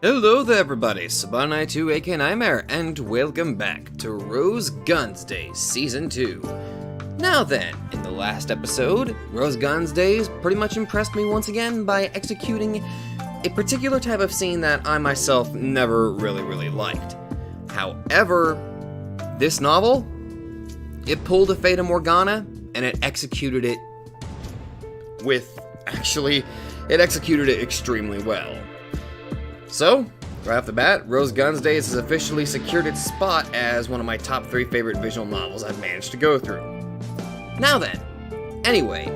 Hello there everybody, Sabanai2 aka Nightmare, and welcome back to Rose Guns Days Season 2. Now then, in the last episode, Rose Guns Days pretty much impressed me once again by executing a particular type of scene that I myself never really liked. However, this novel, it pulled a Fata Morgana, and it executed it extremely well. So, right off the bat, Rose Guns Days has officially secured its spot as one of my top 3 favorite visual novels I've managed to go through. Now then, anyway,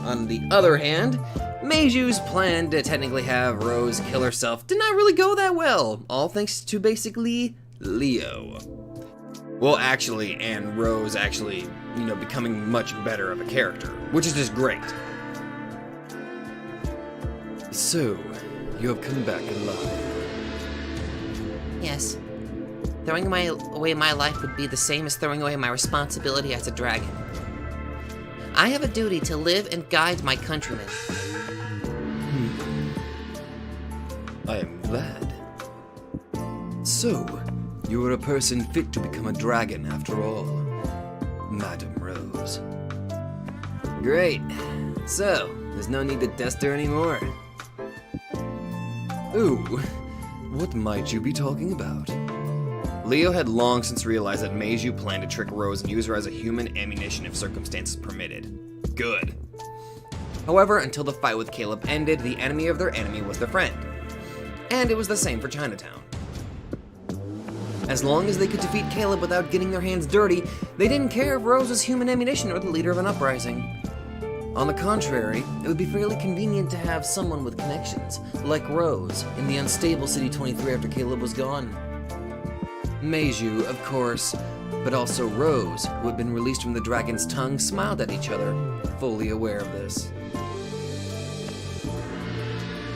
on the other hand, Meiju's plan to technically have Rose kill herself did not really go that well, all thanks to basically Leo. Well, actually, and Rose actually, becoming much better of a character, which is just great. So, you have come back alive. Yes. Throwing away my life would be the same as throwing away my responsibility as a dragon. I have a duty to live and guide my countrymen. I am glad. So, you are a person fit to become a dragon after all, Madam Rose. Great. So, there's no need to test her anymore. Ooh, what might you be talking about? Leo had long since realized that Meiju planned to trick Rose and use her as a human ammunition if circumstances permitted. Good. However, until the fight with Caleb ended, the enemy of their enemy was their friend. And it was the same for Chinatown. As long as they could defeat Caleb without getting their hands dirty, they didn't care if Rose was human ammunition or the leader of an uprising. On the contrary, it would be fairly convenient to have someone with connections, like Rose, in the unstable City 23 after Caleb was gone. Meiju, of course, but also Rose, who had been released from the dragon's tongue, smiled at each other, fully aware of this.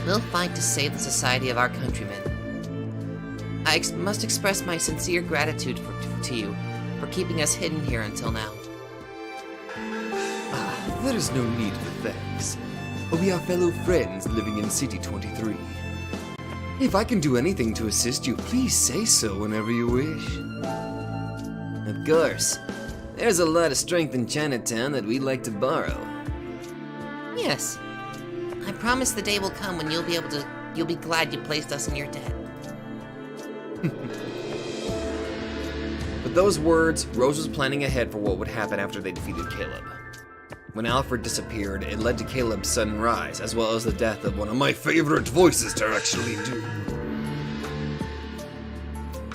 We'll fight to save the society of our countrymen. I must express my sincere gratitude to you for keeping us hidden here until now. There is no need for thanks. We are fellow friends living in City 23. If I can do anything to assist you, please say so whenever you wish. Of course. There's a lot of strength in Chinatown that we'd like to borrow. Yes. I promise the day will come when you'll be glad you placed us in your debt. With those words, Rose was planning ahead for what would happen after they defeated Caleb. When Alfred disappeared, it led to Caleb's sudden rise, as well as the death of one of my favorite voices to actually do.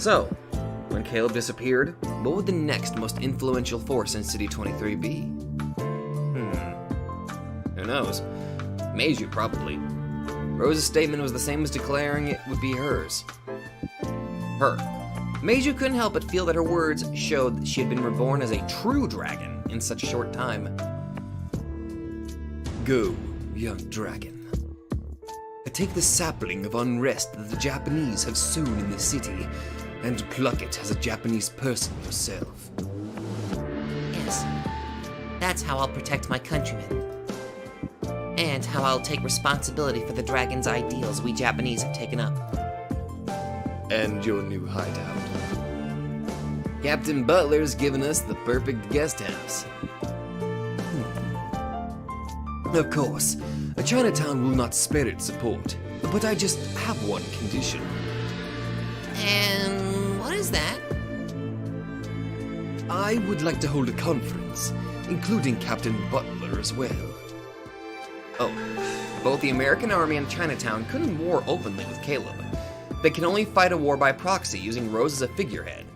So, when Caleb disappeared, what would the next most influential force in City 23 be? Who knows? Meiju, probably. Rose's statement was the same as declaring it would be hers. Her. Meiju couldn't help but feel that her words showed that she had been reborn as a true dragon in such a short time. Go, young dragon. Take the sapling of unrest that the Japanese have sown in the city and pluck it as a Japanese person yourself. Yes. That's how I'll protect my countrymen. And how I'll take responsibility for the dragon's ideals we Japanese have taken up. And your new hideout. Captain Butler's given us the perfect guest house. Of course, Chinatown will not spare its support, but I just have one condition. And what is that? I would like to hold a conference, including Captain Butler as well. Oh, both the American Army and Chinatown couldn't war openly with Caleb. They can only fight a war by proxy using Rose as a figurehead.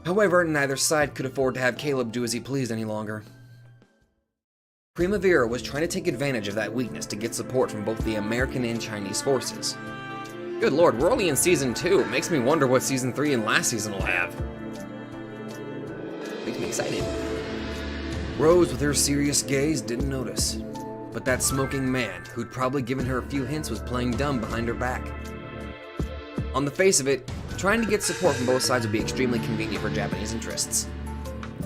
However, neither side could afford to have Caleb do as he pleased any longer. Primavera was trying to take advantage of that weakness to get support from both the American and Chinese forces. Good lord, we're only in Season 2. It makes me wonder what Season 3 and last season will have. Makes me excited. Rose, with her serious gaze, didn't notice. But that smoking man, who'd probably given her a few hints, was playing dumb behind her back. On the face of it, trying to get support from both sides would be extremely convenient for Japanese interests.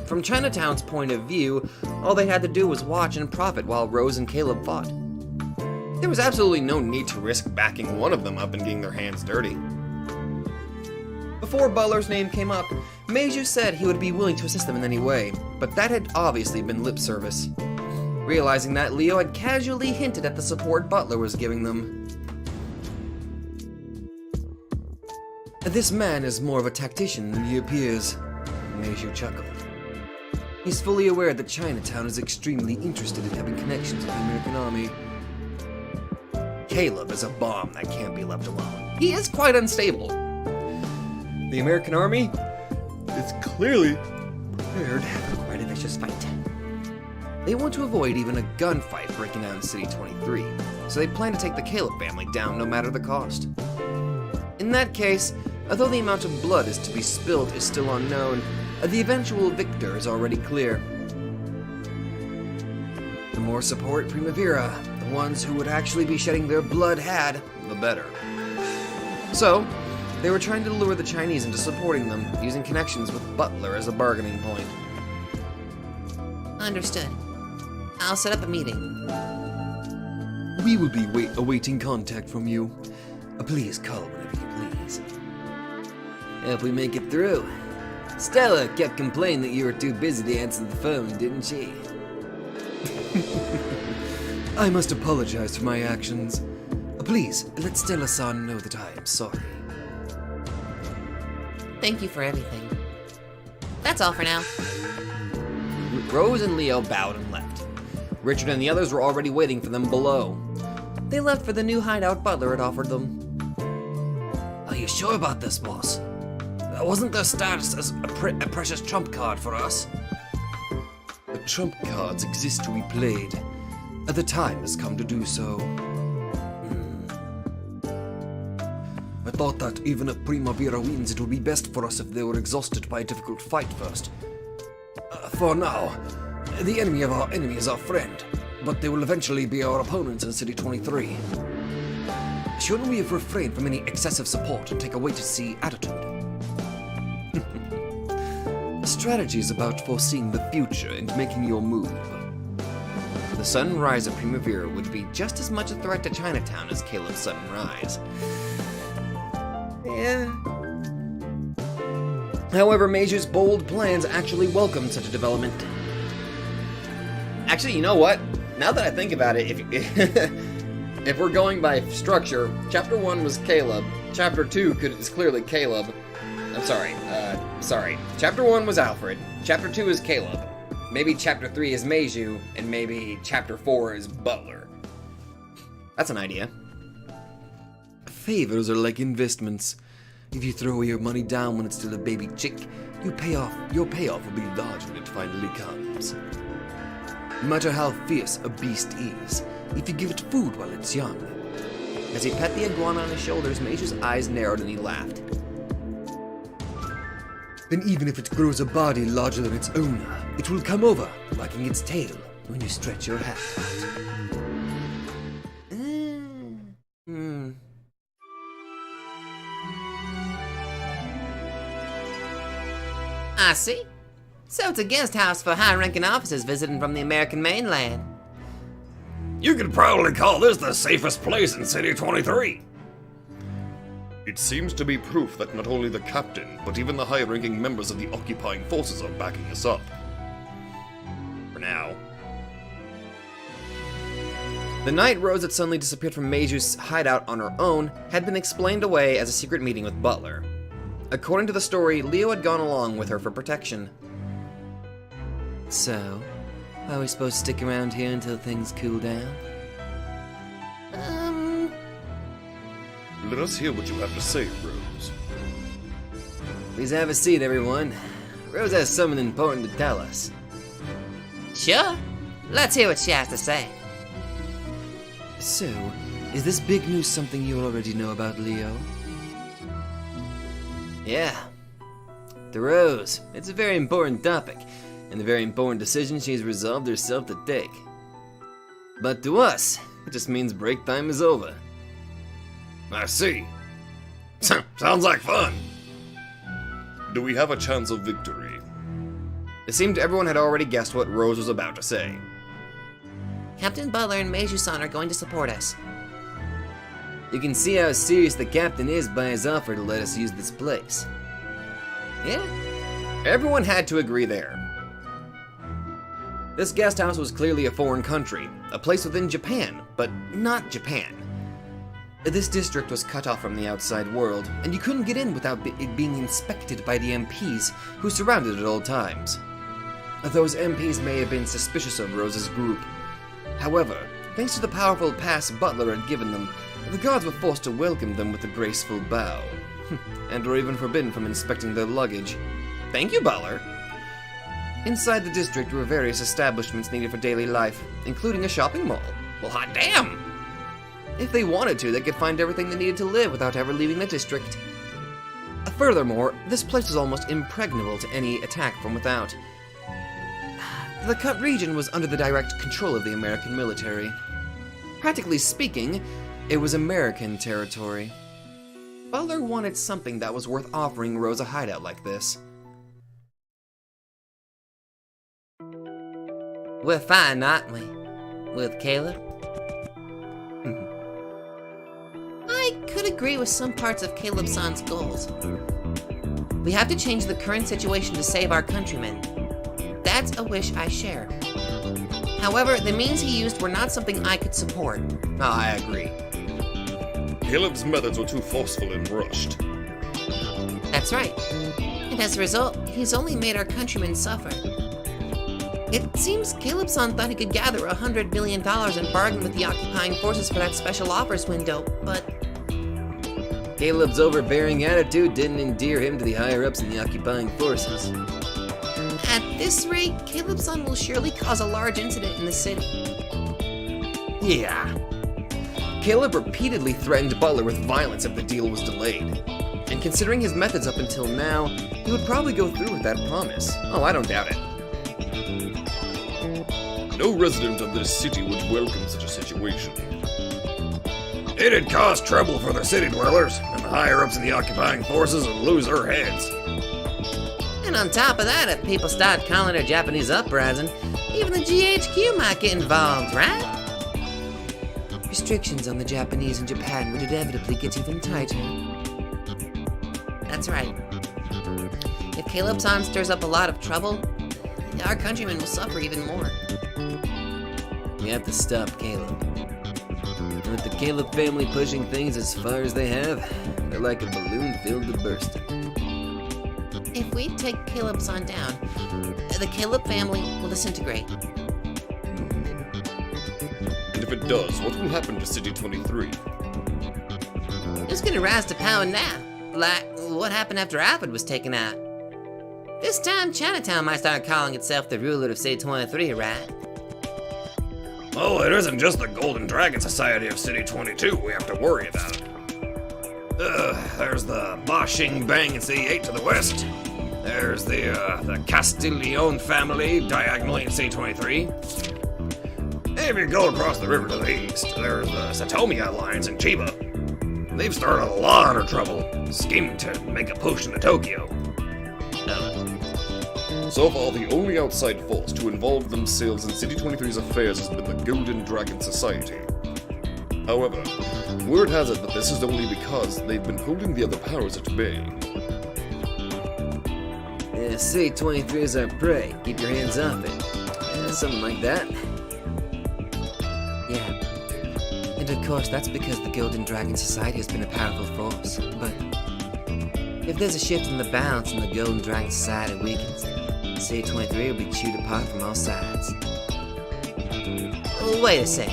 From Chinatown's point of view, all they had to do was watch and profit while Rose and Caleb fought. There was absolutely no need to risk backing one of them up and getting their hands dirty. Before Butler's name came up, Meiju said he would be willing to assist them in any way, but that had obviously been lip service. Realizing that, Leo had casually hinted at the support Butler was giving them. This man is more of a tactician than he appears, Meiju chuckled. He's fully aware that Chinatown is extremely interested in having connections with the American army. Caleb is a bomb that can't be left alone. He is quite unstable. The American army is clearly prepared for quite a vicious fight. They want to avoid even a gunfight breaking out in City 23, so they plan to take the Caleb family down no matter the cost. In that case, although the amount of blood is to be spilled is still unknown, the eventual victor is already clear. The more support Primavera, the ones who would actually be shedding their blood had, the better. So, they were trying to lure the Chinese into supporting them, using connections with Butler as a bargaining point. Understood. I'll set up a meeting. We will be awaiting contact from you. Please call whenever you please. Hope we make it through. Stella kept complaining that you were too busy to answer the phone, didn't she? I must apologize for my actions. Please, let Stella-san know that I am sorry. Thank you for everything. That's all for now. Rose and Leo bowed and left. Richard and the others were already waiting for them below. They left for the new hideout Butler had offered them. Are you sure about this, boss? Wasn't their status as a precious trump card for us? The trump cards exist to be played. The time has come to do so. I thought that even if Primavera wins, it would be best for us if they were exhausted by a difficult fight first. For now, the enemy of our enemy is our friend, but they will eventually be our opponents in City 23. Shouldn't we have refrained from any excessive support and take a wait-to-see attitude? Strategy is about foreseeing the future and making your move. The sudden rise of Primavera would be just as much a threat to Chinatown as Caleb's sudden rise. Yeah. However, Meiju's bold plans actually welcomed such a development. Actually, you know what? Now that I think about it, if we're going by structure, Chapter 1 was Caleb, Chapter 2 is clearly Caleb. I'm sorry. Chapter 1 was Alfred, Chapter 2 is Caleb, maybe Chapter 3 is Meiju, and maybe Chapter 4 is Butler. That's an idea. Favors are like investments. If you throw your money down when it's still a baby chick, your payoff will be large when it finally comes. No matter how fierce a beast is, if you give it food while it's young. As he pet the iguana on his shoulders, Meiju's eyes narrowed and he laughed. Then even if it grows a body larger than its owner, it will come over, wagging its tail when you stretch your hand out. I see. So it's a guest house for high-ranking officers visiting from the American mainland. You could probably call this the safest place in City 23. It seems to be proof that not only the captain, but even the high-ranking members of the occupying forces are backing us up. For now. The night Rose had suddenly disappeared from Meiju's hideout on her own had been explained away as a secret meeting with Butler. According to the story, Leo had gone along with her for protection. So, are we supposed to stick around here until things cool down? Let us hear what you have to say, Rose. Please have a seat, everyone. Rose has something important to tell us. Sure. Let's hear what she has to say. So, is this big news something you already know about Leo? Yeah. To Rose, it's a very important topic, and a very important decision she's resolved herself to take. But to us, it just means break time is over. I see. Sounds like fun. Do we have a chance of victory? It seemed everyone had already guessed what Rose was about to say. Captain Butler and Meiju-san are going to support us. You can see how serious the captain is by his offer to let us use this place. Yeah, everyone had to agree there. This guest house was clearly a foreign country, a place within Japan, but not Japan. This district was cut off from the outside world, and you couldn't get in without it being inspected by the MPs who surrounded it at all times. Those MPs may have been suspicious of Rose's group. However, thanks to the powerful pass Butler had given them, the guards were forced to welcome them with a graceful bow, and were even forbidden from inspecting their luggage. Thank you, Butler. Inside the district were various establishments needed for daily life, including a shopping mall. Well, hot damn! If they wanted to, they could find everything they needed to live without ever leaving the district. Furthermore, this place was almost impregnable to any attack from without. The cut region was under the direct control of the American military. Practically speaking, it was American territory. Butler wanted something that was worth offering Rose a hideout like this. We're fine, aren't we? With Caleb? I could agree with some parts of Caleb-san's goals. We have to change the current situation to save our countrymen. That's a wish I share. However, the means he used were not something I could support. Oh, I agree. Caleb's methods were too forceful and rushed. That's right. And as a result, he's only made our countrymen suffer. It seems Caleb-san thought he could gather $100 million and bargain with the occupying forces for that special offers window, but... Caleb's overbearing attitude didn't endear him to the higher-ups in the occupying forces. At this rate, Caleb-san will surely cause a large incident in the city. Yeah. Caleb repeatedly threatened Butler with violence if the deal was delayed. And considering his methods up until now, he would probably go through with that promise. Oh, I don't doubt it. No resident of this city would welcome such a situation. It'd cause trouble for the city dwellers, and the higher-ups in the occupying forces would lose their heads. And on top of that, if people start calling it a Japanese uprising, even the GHQ might get involved, right? Restrictions on the Japanese in Japan would inevitably get even tighter. That's right. If Caleb-san stirs up a lot of trouble, our countrymen will suffer even more. We have to stop Caleb. And with the Caleb family pushing things as far as they have, they're like a balloon filled to bursting. If we take Caleb-san down, the Caleb family will disintegrate. And if it does, what will happen to City 23? It's gonna rise to power now, like what happened after Alfred was taken out. This time, Chinatown might start calling itself the ruler of City 23, right? Oh, it isn't just the Golden Dragon Society of City 22 we have to worry about. There's the Ba Xing Bang in City 8 to the west. There's the Castiglione family diagonally in City 23. If you go across the river to the east, there's the Satomi Alliance in Chiba. They've started a lot of trouble, scheming to make a push into Tokyo. So far, the only outside force to involve themselves in City 23's affairs has been the Golden Dragon Society. However, word has it that this is only because they've been holding the other powers at bay. Yeah, City 23 is our prey. Keep your hands off it. Yeah, something like that. Yeah. And of course, that's because the Golden Dragon Society has been a powerful force. But if there's a shift in the balance and the Golden Dragon Society weakens, City 23 will be chewed apart from all sides. Wait a sec.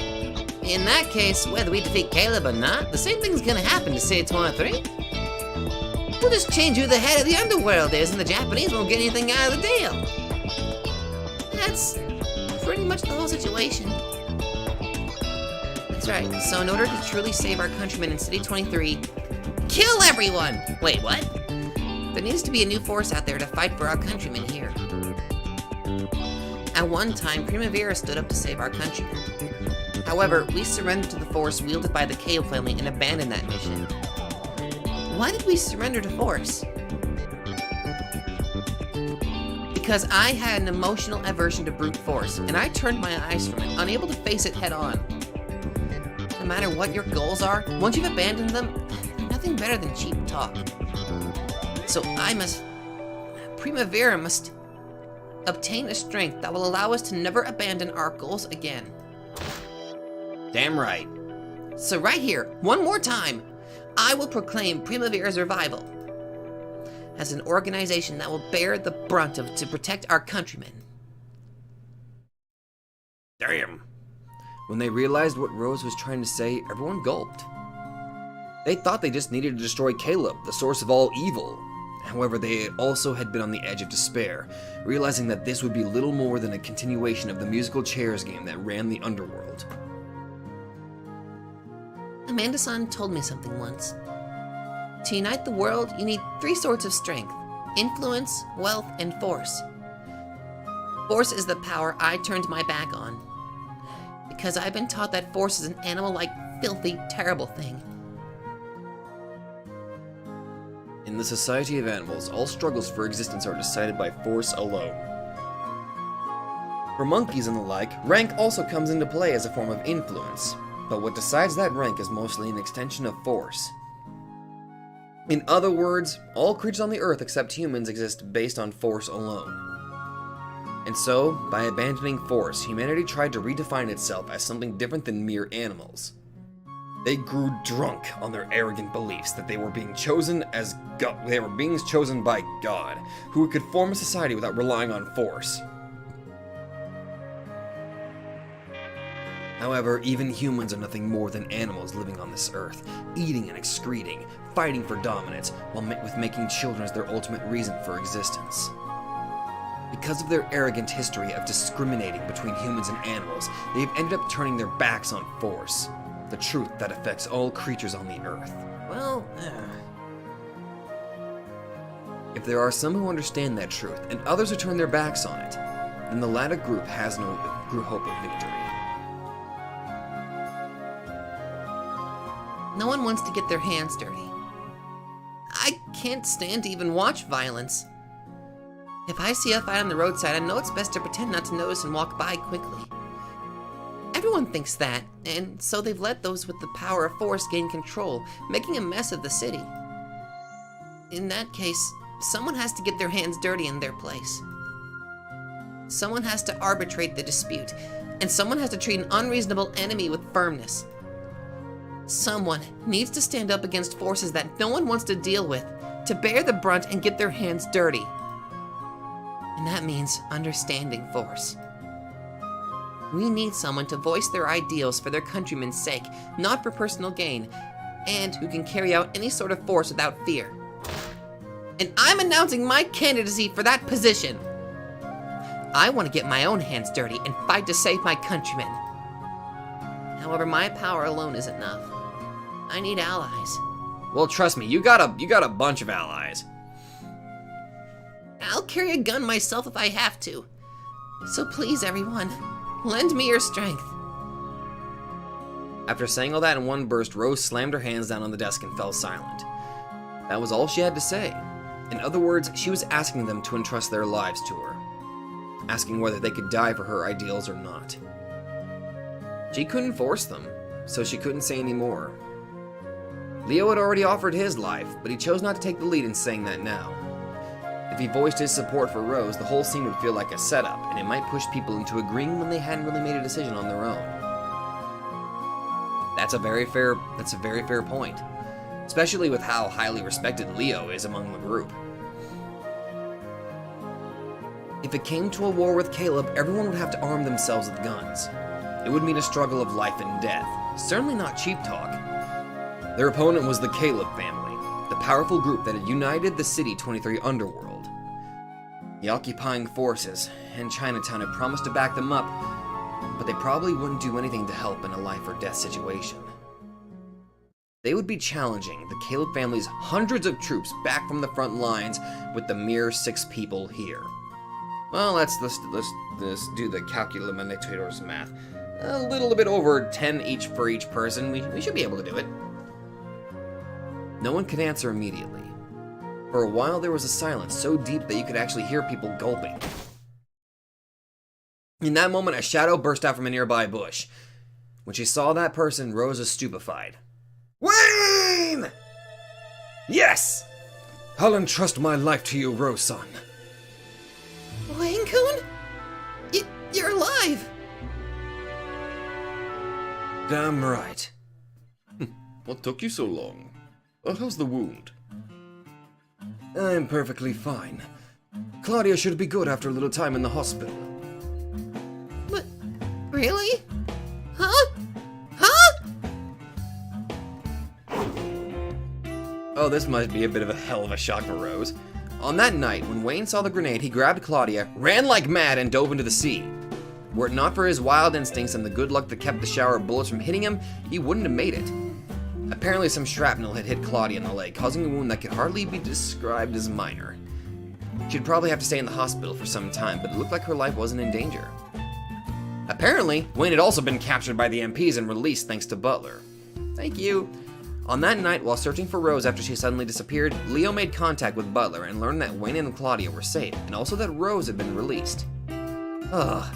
In that case, whether we defeat Caleb or not, the same thing's gonna happen to City 23. We'll just change who the head of the underworld is, and the Japanese won't get anything out of the deal. That's pretty much the whole situation. That's right. So in order to truly save our countrymen in City 23, kill everyone! Wait, what? There needs to be a new force out there to fight for our countrymen here. At one time, Primavera stood up to save our countrymen. However, we surrendered to the force wielded by the Kale family and abandoned that mission. Why did we surrender to force? Because I had an emotional aversion to brute force, and I turned my eyes from it, unable to face it head on. matter what your goals are, once you've abandoned them, they're nothing better than cheap talk. So Primavera must obtain a strength that will allow us to never abandon our goals again. Damn right. So right here, one more time, I will proclaim Primavera's revival as an organization that will bear the brunt to protect our countrymen. Damn. When they realized what Rose was trying to say, everyone gulped. They thought they just needed to destroy Caleb, the source of all evil. However, they also had been on the edge of despair, realizing that this would be little more than a continuation of the musical chairs game that ran the underworld. Amanda-san told me something once. To unite the world, you need 3 sorts of strength: influence, wealth, and force. Force is the power I turned my back on, because I've been taught that force is an animal-like, filthy, terrible thing. In the society of animals, all struggles for existence are decided by force alone. For monkeys and the like, rank also comes into play as a form of influence, but what decides that rank is mostly an extension of force. In other words, all creatures on the earth except humans exist based on force alone. And so, by abandoning force, humanity tried to redefine itself as something different than mere animals. They grew drunk on their arrogant beliefs that they were being chosen as they were beings chosen by God, who could form a society without relying on force. However, even humans are nothing more than animals living on this earth, eating and excreting, fighting for dominance, while making children as their ultimate reason for existence. Because of their arrogant history of discriminating between humans and animals, they have ended up turning their backs on force, the truth that affects all creatures on the earth. Well, If there are some who understand that truth, and others who turn their backs on it, then the latter group has no hope of victory. no one wants to get their hands dirty. I can't stand to even watch violence. If I see a fight on the roadside, I know it's best to pretend not to notice and walk by quickly. Everyone thinks that, and so they've let those with the power of force gain control, making a mess of the city. In that case, someone has to get their hands dirty in their place. Someone has to arbitrate the dispute, and someone has to treat an unreasonable enemy with firmness. Someone needs to stand up against forces that no one wants to deal with, to bear the brunt and get their hands dirty. And that means understanding force. We need someone to voice their ideals for their countrymen's sake, not for personal gain, and who can carry out any sort of force without fear. And I'm announcing my candidacy for that position. I want to get my own hands dirty and fight to save my countrymen. However, my power alone isn't enough. I need allies. Well, trust me, you got a bunch of allies. I'll carry a gun myself if I have to. So please, everyone, lend me your strength. After saying all that in one burst, Rose slammed her hands down on the desk and fell silent. That was all she had to say. In other words, she was asking them to entrust their lives to her, asking whether they could die for her ideals or not. She couldn't force them, so she couldn't say any more. Leo had already offered his life, but he chose not to take the lead in saying that now. If he voiced his support for Rose, the whole scene would feel like a setup, and it might push people into agreeing when they hadn't really made a decision on their own. That's a very fair point, especially with how highly respected Leo is among the group. If it came to a war with Caleb, everyone would have to arm themselves with guns. It would mean a struggle of life and death, certainly not cheap talk. Their opponent was the Caleb family, the powerful group that had united the City 23 underworld. The occupying forces and Chinatown had promised to back them up, but they probably wouldn't do anything to help in a life or death situation. They would be challenging the Caleb family's hundreds of troops back from the front lines with the mere 6 people here. Well, let's do the calculator's math. A little bit over 10 each for each person. We should be able to do it. No one could answer immediately. For a while, there was a silence so deep that you could actually hear people gulping. In that moment, a shadow burst out from a nearby bush. When she saw that person, Rose was stupefied. Wayne! Yes! I'll entrust my life to you, Rose-san. Wayne-kun? You're alive! Damn right. What took you so long? How's the wound? I'm perfectly fine. Claudia should be good after a little time in the hospital. But, really? Huh? Huh? Oh, this might be a bit of a hell of a shock for Rose. On that night, when Wayne saw the grenade, he grabbed Claudia, ran like mad, and dove into the sea. Were it not for his wild instincts and the good luck that kept the shower of bullets from hitting him, he wouldn't have made it. Apparently some shrapnel had hit Claudia in the leg, causing a wound that could hardly be described as minor. She'd probably have to stay in the hospital for some time, but it looked like her life wasn't in danger. Apparently, Wayne had also been captured by the MPs and released thanks to Butler. Thank you. On that night, while searching for Rose after she suddenly disappeared, Leo made contact with Butler and learned that Wayne and Claudia were safe, and also that Rose had been released. Ugh.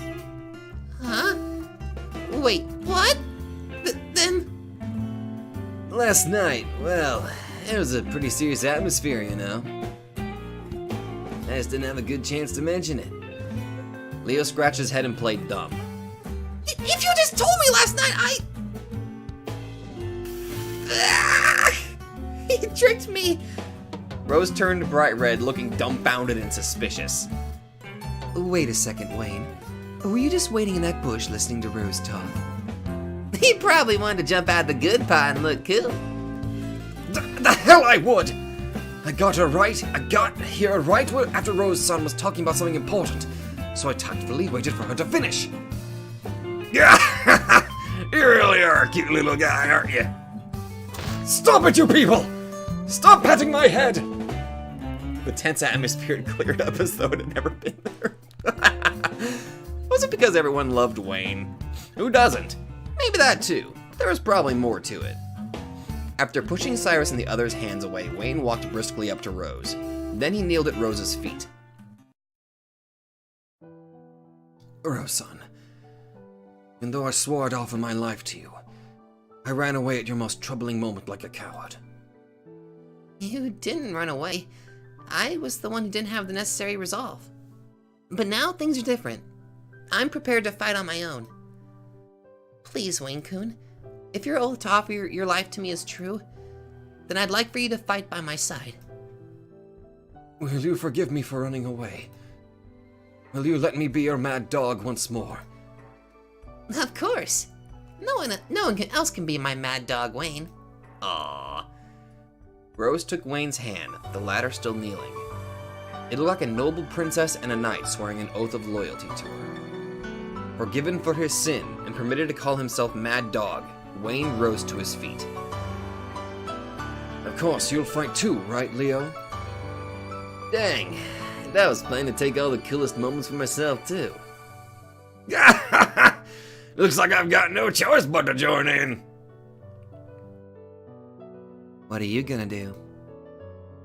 Huh? Wait, what? Then... Last night, well, it was a pretty serious atmosphere, you know. I just didn't have a good chance to mention it. Leo scratched his head and played dumb. If you just told me last night, He tricked me! Rose turned bright red, looking dumbfounded and suspicious. Wait a second, Wayne. Were you just waiting in that bush listening to Rose talk? He probably wanted to jump out the good part and look cool. The hell I would! I got here right after Rose-san was talking about something important, so I tactfully waited for her to finish. Yeah, you really are a cute little guy, aren't you? Stop it, you people! Stop patting my head! The tense atmosphere had cleared up as though it had never been there. Was it because everyone loved Wayne? Who doesn't? Maybe that too. There was probably more to it. After pushing Cyrus and the others' hands away, Wayne walked briskly up to Rose. Then he kneeled at Rose's feet. Rose-san, even though I swore I'd offer my life to you, I ran away at your most troubling moment like a coward. You didn't run away. I was the one who didn't have the necessary resolve. But now things are different. I'm prepared to fight on my own. Please, Wayne-kun, if your oath to offer your life to me is true, then I'd like for you to fight by my side. Will you forgive me for running away? Will you let me be your mad dog once more? Of course. No one else can be my mad dog, Wayne. Aww. Rose took Wayne's hand, the latter still kneeling. It looked like a noble princess and a knight swearing an oath of loyalty to her. Forgiven for his sin and permitted to call himself Mad Dog, Wayne rose to his feet. Of course, you'll fight too, right, Leo? Dang, I was planning to take all the coolest moments for myself too. Looks like I've got no choice but to join in. What are you gonna do?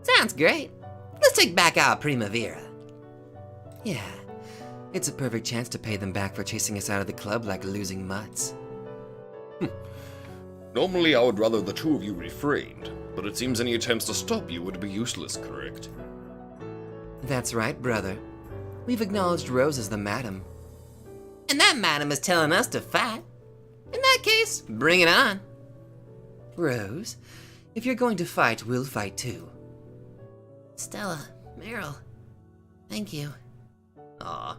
Sounds great. Let's take back our Primavera. Yeah, it's a perfect chance to pay them back for chasing us out of the club like losing mutts. Normally I would rather the two of you refrained, but it seems any attempts to stop you would be useless, correct? That's right, brother. We've acknowledged Rose as the madam. And that madam is telling us to fight. In that case, bring it on. Rose, if you're going to fight, we'll fight too. Stella, Meryl, thank you. Aw.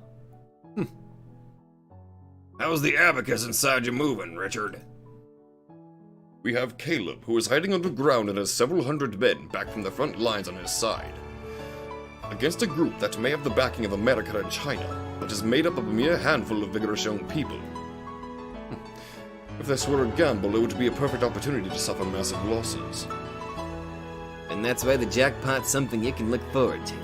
How's the abacus inside you moving, Richard? We have Caleb, who is hiding underground and has several hundred men back from the front lines on his side. Against a group that may have the backing of America and China, but is made up of a mere handful of vigorous young people. If this were a gamble, it would be a perfect opportunity to suffer massive losses. And that's why the jackpot's something you can look forward to.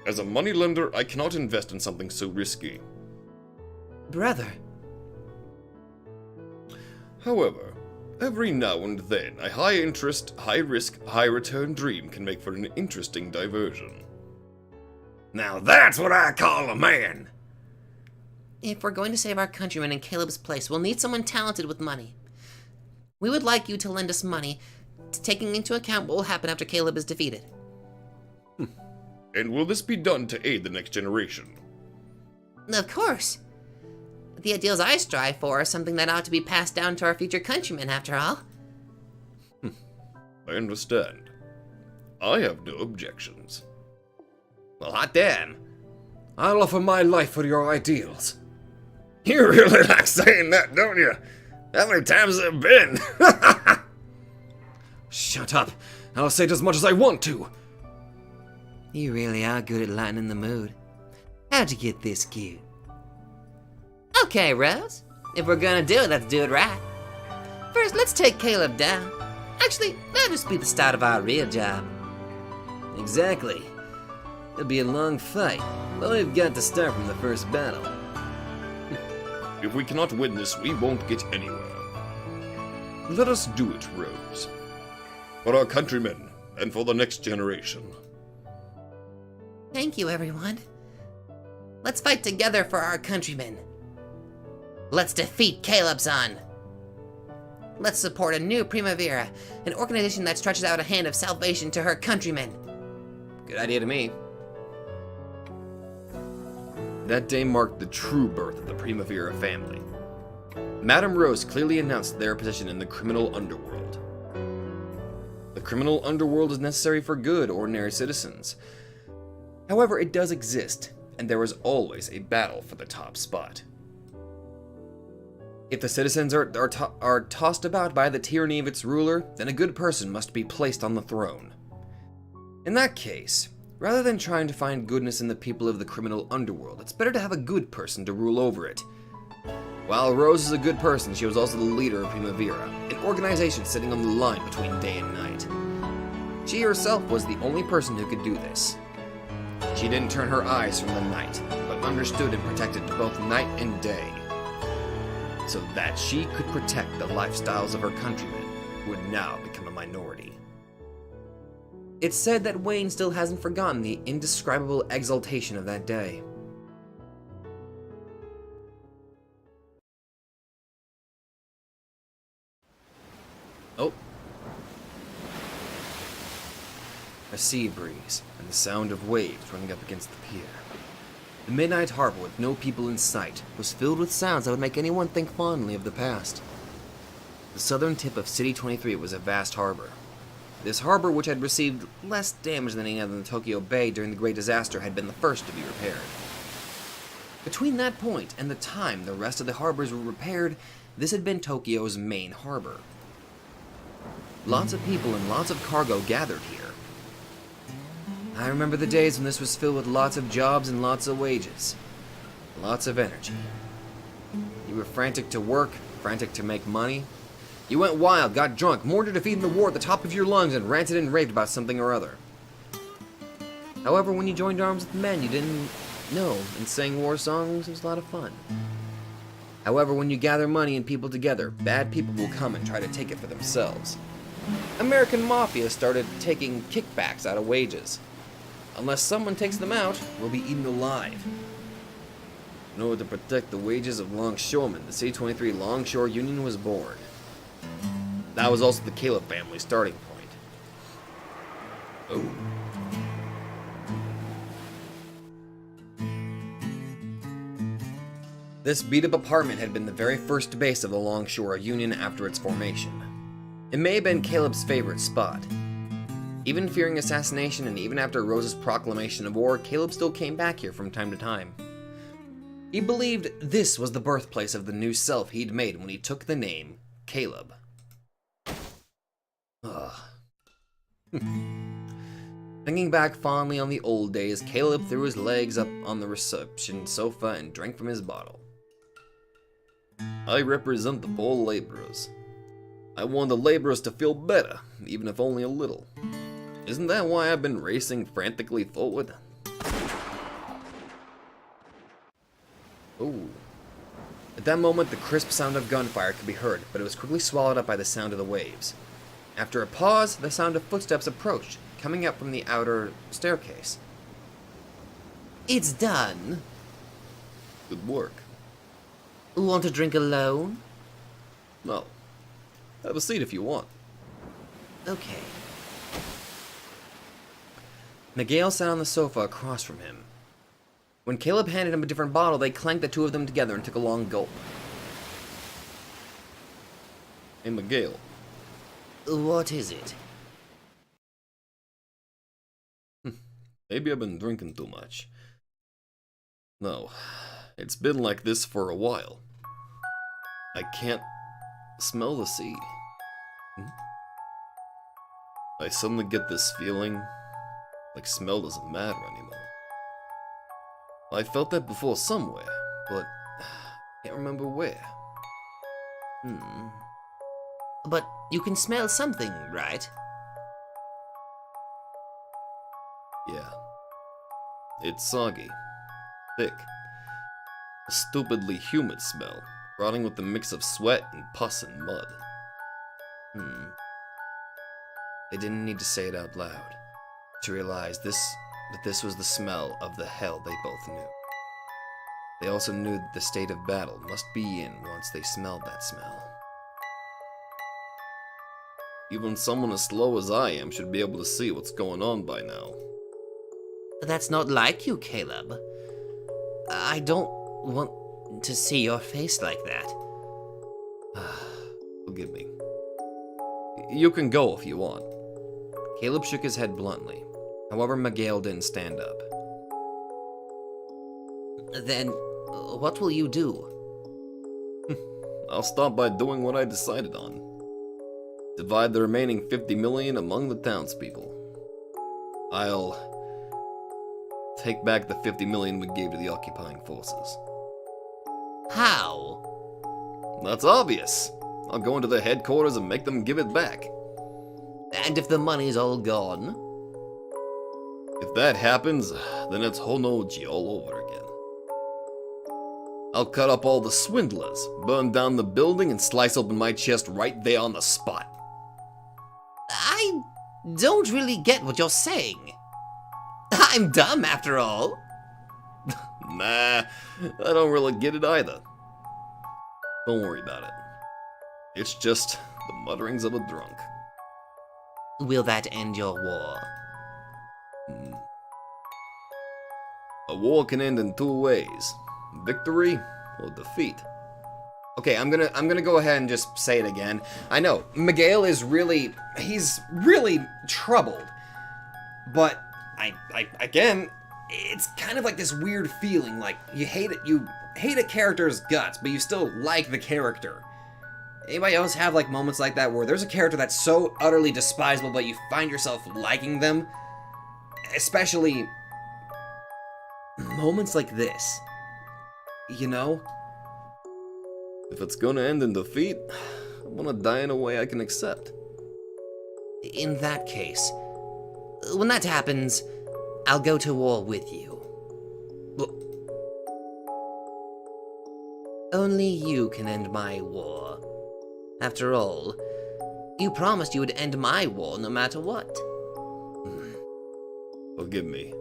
As a moneylender, I cannot invest in something so risky. Brother. However, every now and then, a high-interest, high-risk, high-return dream can make for an interesting diversion. Now that's what I call a man! If we're going to save our countrymen in Caleb's place, we'll need someone talented with money. We would like you to lend us money, taking into account what will happen after Caleb is defeated. And will this be done to aid the next generation? Of course. The ideals I strive for are something that ought to be passed down to our future countrymen, after all. I understand. I have no objections. Well, hot damn. I'll offer my life for your ideals. You really like saying that, don't you? How many times have it been? Shut up. I'll say it as much as I want to. You really are good at lightening the mood. How'd you get this cute? Okay, Rose. If we're gonna do it, let's do it right. First, let's take Caleb down. Actually, that'll just be the start of our real job. Exactly. It'll be a long fight, but we've got to start from the first battle. If we cannot win this, we won't get anywhere. Let us do it, Rose. For our countrymen, and for the next generation. Thank you, everyone. Let's fight together for our countrymen. Let's defeat Caleb-san. Let's support a new Primavera, an organization that stretches out a hand of salvation to her countrymen. Good idea to me. That day marked the true birth of the Primavera family. Madame Rose clearly announced their position in the criminal underworld. The criminal underworld is necessary for good, ordinary citizens. However, it does exist, and there is always a battle for the top spot. If the citizens are tossed about by the tyranny of its ruler, then a good person must be placed on the throne. In that case, rather than trying to find goodness in the people of the criminal underworld, it's better to have a good person to rule over it. While Rose is a good person, she was also the leader of Primavera, an organization sitting on the line between day and night. She herself was the only person who could do this. She didn't turn her eyes from the night, but understood and protected both night and day, so that she could protect the lifestyles of her countrymen, who had now become a minority. It's said that Wayne still hasn't forgotten the indescribable exultation of that day. Oh. A sea breeze, and the sound of waves running up against the pier. The midnight harbor, with no people in sight, was filled with sounds that would make anyone think fondly of the past. The southern tip of City 23 was a vast harbor. This harbor, which had received less damage than any other in Tokyo Bay during the Great Disaster, had been the first to be repaired. Between that point and the time the rest of the harbors were repaired, this had been Tokyo's main harbor. Lots of people and lots of cargo gathered here. I remember the days when this was filled with lots of jobs and lots of wages. Lots of energy. You were frantic to work, frantic to make money. You went wild, got drunk, mourned your defeat in the war at the top of your lungs, and ranted and raved about something or other. However, when you joined arms with men you didn't know and sang war songs, it was a lot of fun. However, when you gather money and people together, bad people will come and try to take it for themselves. American mafia started taking kickbacks out of wages. Unless someone takes them out, we'll be eaten alive. In order to protect the wages of longshoremen, the City 23 Longshore Union was born. That was also the Caleb family's starting point. Oh. This beat-up apartment had been the very first base of the Longshore Union after its formation. It may have been Caleb's favorite spot. Even fearing assassination and even after Rose's proclamation of war, Caleb still came back here from time to time. He believed this was the birthplace of the new self he'd made when he took the name Caleb. Ugh. Thinking back fondly on the old days, Caleb threw his legs up on the reception sofa and drank from his bottle. I represent the poor laborers. I want the laborers to feel better, even if only a little. Isn't that why I've been racing frantically forward? Ooh. At that moment, the crisp sound of gunfire could be heard, but it was quickly swallowed up by the sound of the waves. After a pause, the sound of footsteps approached, coming up from the outer staircase. It's done. Good work. Want a drink alone? No. Have a seat if you want. Okay. Miguel sat on the sofa across from him. When Caleb handed him a different bottle, they clanked the two of them together and took a long gulp. Hey, Miguel. What is it? Maybe I've been drinking too much. No, it's been like this for a while. I can't smell the sea. I suddenly get this feeling like smell doesn't matter anymore. I felt that before somewhere, but can't remember where. But you can smell something, right? Yeah. It's soggy, thick, a stupidly humid smell, rotting with a mix of sweat and pus and mud. They didn't need to say it out loud to realize that this was the smell of the hell they both knew. They also knew that the state of battle must be in once they smelled that smell. Even someone as slow as I am should be able to see what's going on by now. That's not like you, Caleb. I don't want to see your face like that. Forgive me. You can go if you want. Caleb shook his head bluntly. However, Miguel didn't stand up. Then, what will you do? I'll stop by doing what I decided on. Divide the remaining 50 million among the townspeople. I'll take back the 50 million we gave to the occupying forces. How? That's obvious. I'll go into their headquarters and make them give it back. And if the money's all gone? If that happens, then it's Honoji all over again. I'll cut up all the swindlers, burn down the building, and slice open my chest right there on the spot. I don't really get what you're saying. I'm dumb, after all. Nah, I don't really get it either. Don't worry about it. It's just the mutterings of a drunk. Will that end your war? A war can end in two ways: victory or defeat. Okay, I'm gonna go ahead and just say it again. I know, Miguel is he's really troubled. But again, it's kind of like this weird feeling, like you hate a character's guts, but you still like the character. Anybody else have like moments like that where there's a character that's so utterly despisable, but you find yourself liking them? Especially moments like this. You know? If it's gonna end in defeat, I wanna die in a way I can accept. In that case, when that happens, I'll go to war with you. Only you can end my war. After all, you promised you would end my war no matter what. Forgive me.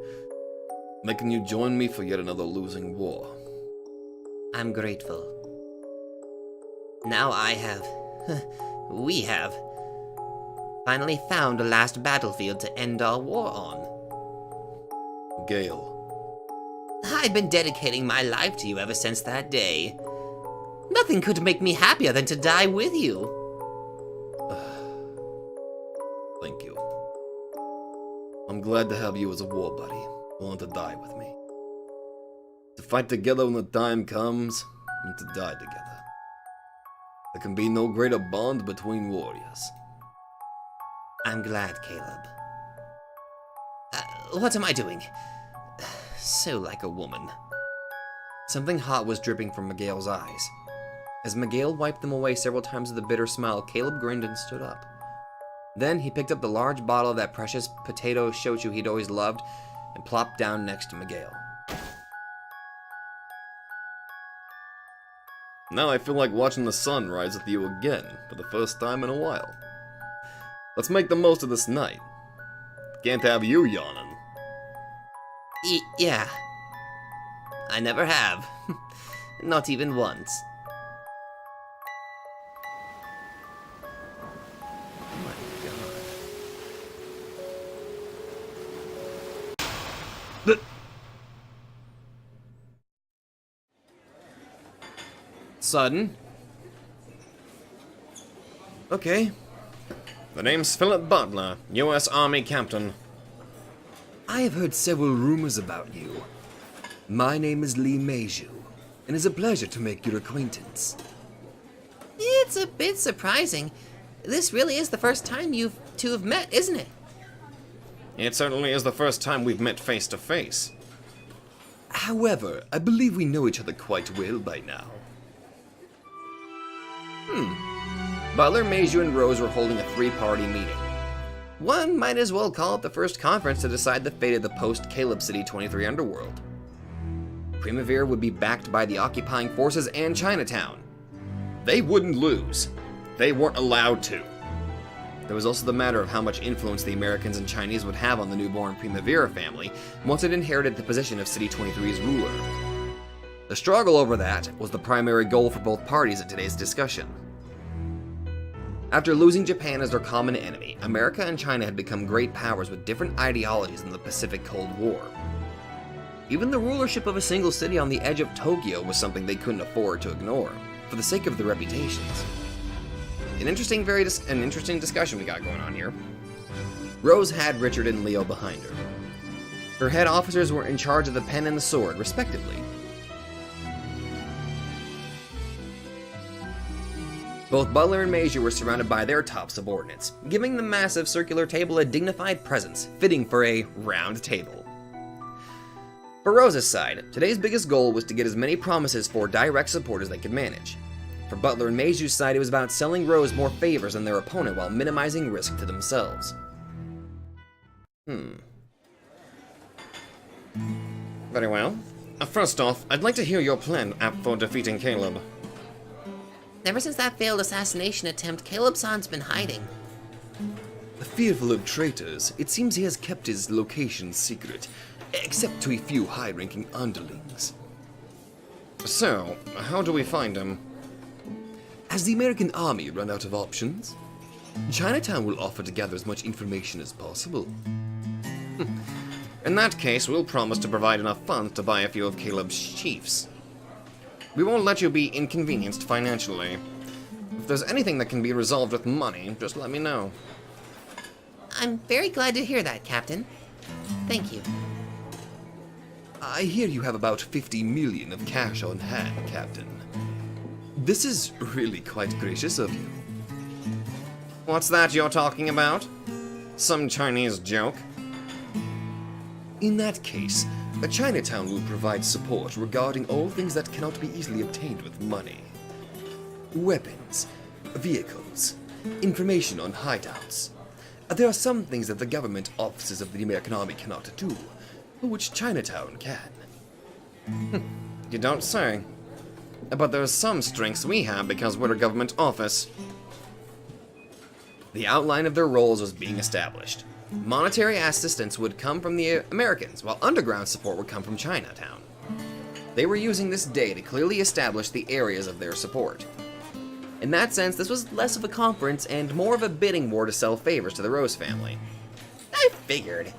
Making you join me for yet another losing war. I'm grateful. Now we have, finally found a last battlefield to end our war on. Gale. I've been dedicating my life to you ever since that day. Nothing could make me happier than to die with you. Thank you. I'm glad to have you as a war buddy, willing to die with me. To fight together when the time comes, and to die together. There can be no greater bond between warriors. I'm glad, Caleb. What am I doing? So like a woman. Something hot was dripping from Miguel's eyes. As Miguel wiped them away several times with a bitter smile, Caleb grinned and stood up. Then he picked up the large bottle of that precious potato shochu he'd always loved and plopped down next to Miguel. Now I feel like watching the sun rise with you again, for the first time in a while. Let's make the most of this night. Can't have you yawning. Yeah. I never have. Not even once. Sudden. Okay. The name's Philip Butler, U.S. Army Captain. I have heard several rumors about you. My name is Lee Meiju, and it's a pleasure to make your acquaintance. It's a bit surprising. This really is the first time you two have met, isn't it? It certainly is the first time we've met face to face. However, I believe we know each other quite well by now. Butler, Meiju, and Rose were holding a three-party meeting. One might as well call it the first conference to decide the fate of the post-Caleb City 23 underworld. Primavera would be backed by the occupying forces and Chinatown. They wouldn't lose. They weren't allowed to. There was also the matter of how much influence the Americans and Chinese would have on the newborn Primavera family once it inherited the position of City 23's ruler. The struggle over that was the primary goal for both parties in today's discussion. After losing Japan as their common enemy, America and China had become great powers with different ideologies in the Pacific Cold War. Even the rulership of a single city on the edge of Tokyo was something they couldn't afford to ignore, for the sake of their reputations. An interesting discussion we got going on here. Rose had Richard and Leo behind her. Her head officers were in charge of the pen and the sword, respectively. Both Butler and Meiju were surrounded by their top subordinates, giving the massive circular table a dignified presence, fitting for a round table. For Rose's side, today's biggest goal was to get as many promises for direct support as they could manage. For Butler and Meiju's side, it was about selling Rose more favors than their opponent while minimizing risk to themselves. Very well. First off, I'd like to hear your plan for defeating Caleb. Ever since that failed assassination attempt, Caleb-san's been hiding. Fearful of traitors, it seems he has kept his location secret, except to a few high-ranking underlings. So, how do we find him? Has the American army run out of options? Chinatown will offer to gather as much information as possible. In that case, we'll promise to provide enough funds to buy a few of Caleb's chiefs. We won't let you be inconvenienced financially. If there's anything that can be resolved with money, just let me know. I'm very glad to hear that, Captain. Thank you. I hear you have about 50 million of cash on hand, Captain. This is really quite gracious of you. What's that you're talking about? Some Chinese joke? In that case, Chinatown will provide support regarding all things that cannot be easily obtained with money. Weapons, vehicles, information on hideouts. There are some things that the government offices of the American Army cannot do, but which Chinatown can. You don't say. But there's some strengths we have because we're a government office. The outline of their roles was being established. Monetary assistance would come from the Americans, while underground support would come from Chinatown. They were using this day to clearly establish the areas of their support. In that sense, this was less of a conference and more of a bidding war to sell favors to the Rose family. I figured.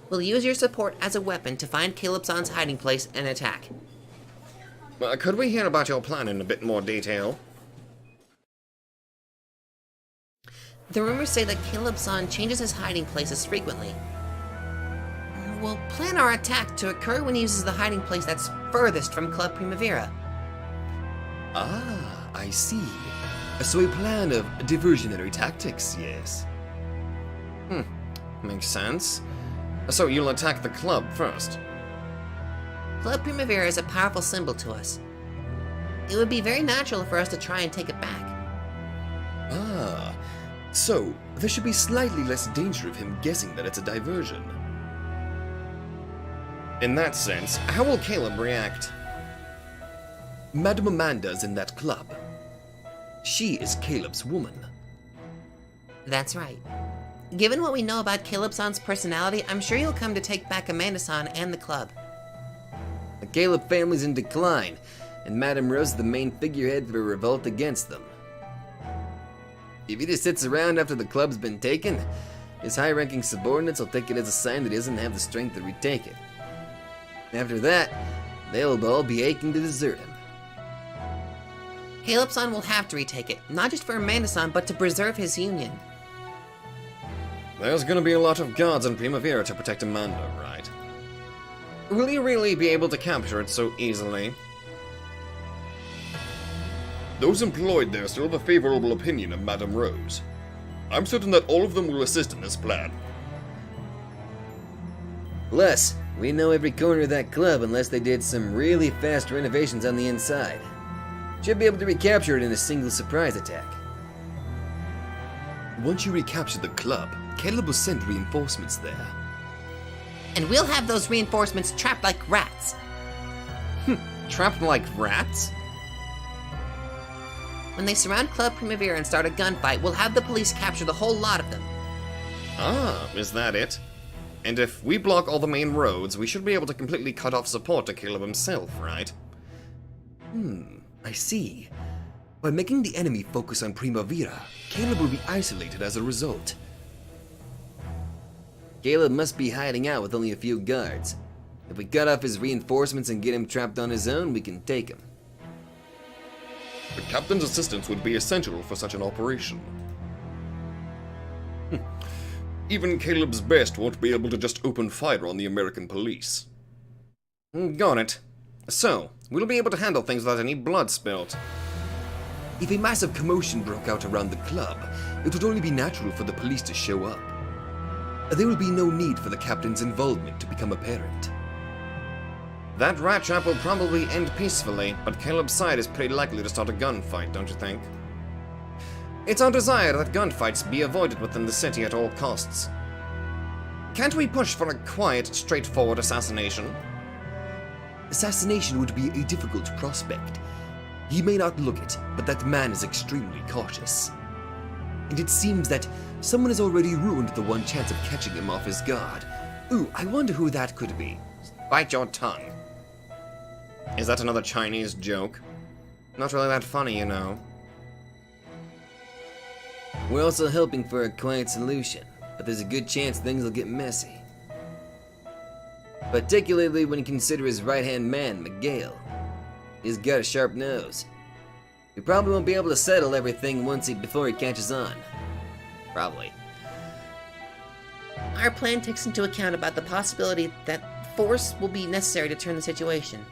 We'll use your support as a weapon to find Caleb-san's hiding place and attack. Could we hear about your plan in a bit more detail? The rumors say that Caleb-san changes his hiding places frequently. We'll plan our attack to occur when he uses the hiding place that's furthest from Club Primavera. Ah, I see. So a plan of diversionary tactics, yes. Makes sense. So you'll attack the club first. Club Primavera is a powerful symbol to us. It would be very natural for us to try and take it back. Ah, so there should be slightly less danger of him guessing that it's a diversion. In that sense, how will Caleb react? Madame Amanda's in that club. She is Caleb's woman. That's right. Given what we know about Caleb-san's personality, I'm sure he'll come to take back Amanda-san and the club. The Caleb family's in decline, and Madame Rose is the main figurehead for a revolt against them. If he just sits around after the club's been taken, his high-ranking subordinates will take it as a sign that he doesn't have the strength to retake it. After that, they'll all be aching to desert him. Caleb-san will have to retake it, not just for Amanda-san, but to preserve his union. There's gonna be a lot of guards in Primavera to protect Amanda, right? Will you really be able to capture it so easily? Those employed there still have a favorable opinion of Madame Rose. I'm certain that all of them will assist in this plan. Plus, we know every corner of that club unless they did some really fast renovations on the inside. Should be able to recapture it in a single surprise attack. Once you recapture the club, Caleb will send reinforcements there. And we'll have those reinforcements trapped like rats. Trapped like rats? When they surround Club Primavera and start a gunfight, we'll have the police capture the whole lot of them. Ah, is that it? And if we block all the main roads, we should be able to completely cut off support to Caleb himself, right? I see. By making the enemy focus on Primavera, Caleb will be isolated as a result. Caleb must be hiding out with only a few guards. If we cut off his reinforcements and get him trapped on his own, we can take him. The captain's assistance would be essential for such an operation. Even Caleb's best won't be able to just open fire on the American police. Got it. So, we'll be able to handle things without any blood spilt. If a massive commotion broke out around the club, it would only be natural for the police to show up. There will be no need for the captain's involvement to become apparent. That rat trap will probably end peacefully, but Caleb's side is pretty likely to start a gunfight, don't you think? It's our desire that gunfights be avoided within the city at all costs. Can't we push for a quiet, straightforward assassination? Assassination would be a difficult prospect. He may not look it, but that man is extremely cautious. And it seems that someone has already ruined the one chance of catching him off his guard. Ooh, I wonder who that could be. Bite your tongue. Is that another Chinese joke? Not really that funny, you know. We're also hoping for a quiet solution, but there's a good chance things will get messy. Particularly when you consider his right-hand man, Miguel. He's got a sharp nose. We probably won't be able to settle everything before he catches on. Probably. Our plan takes into account about the possibility that force will be necessary to turn the situation.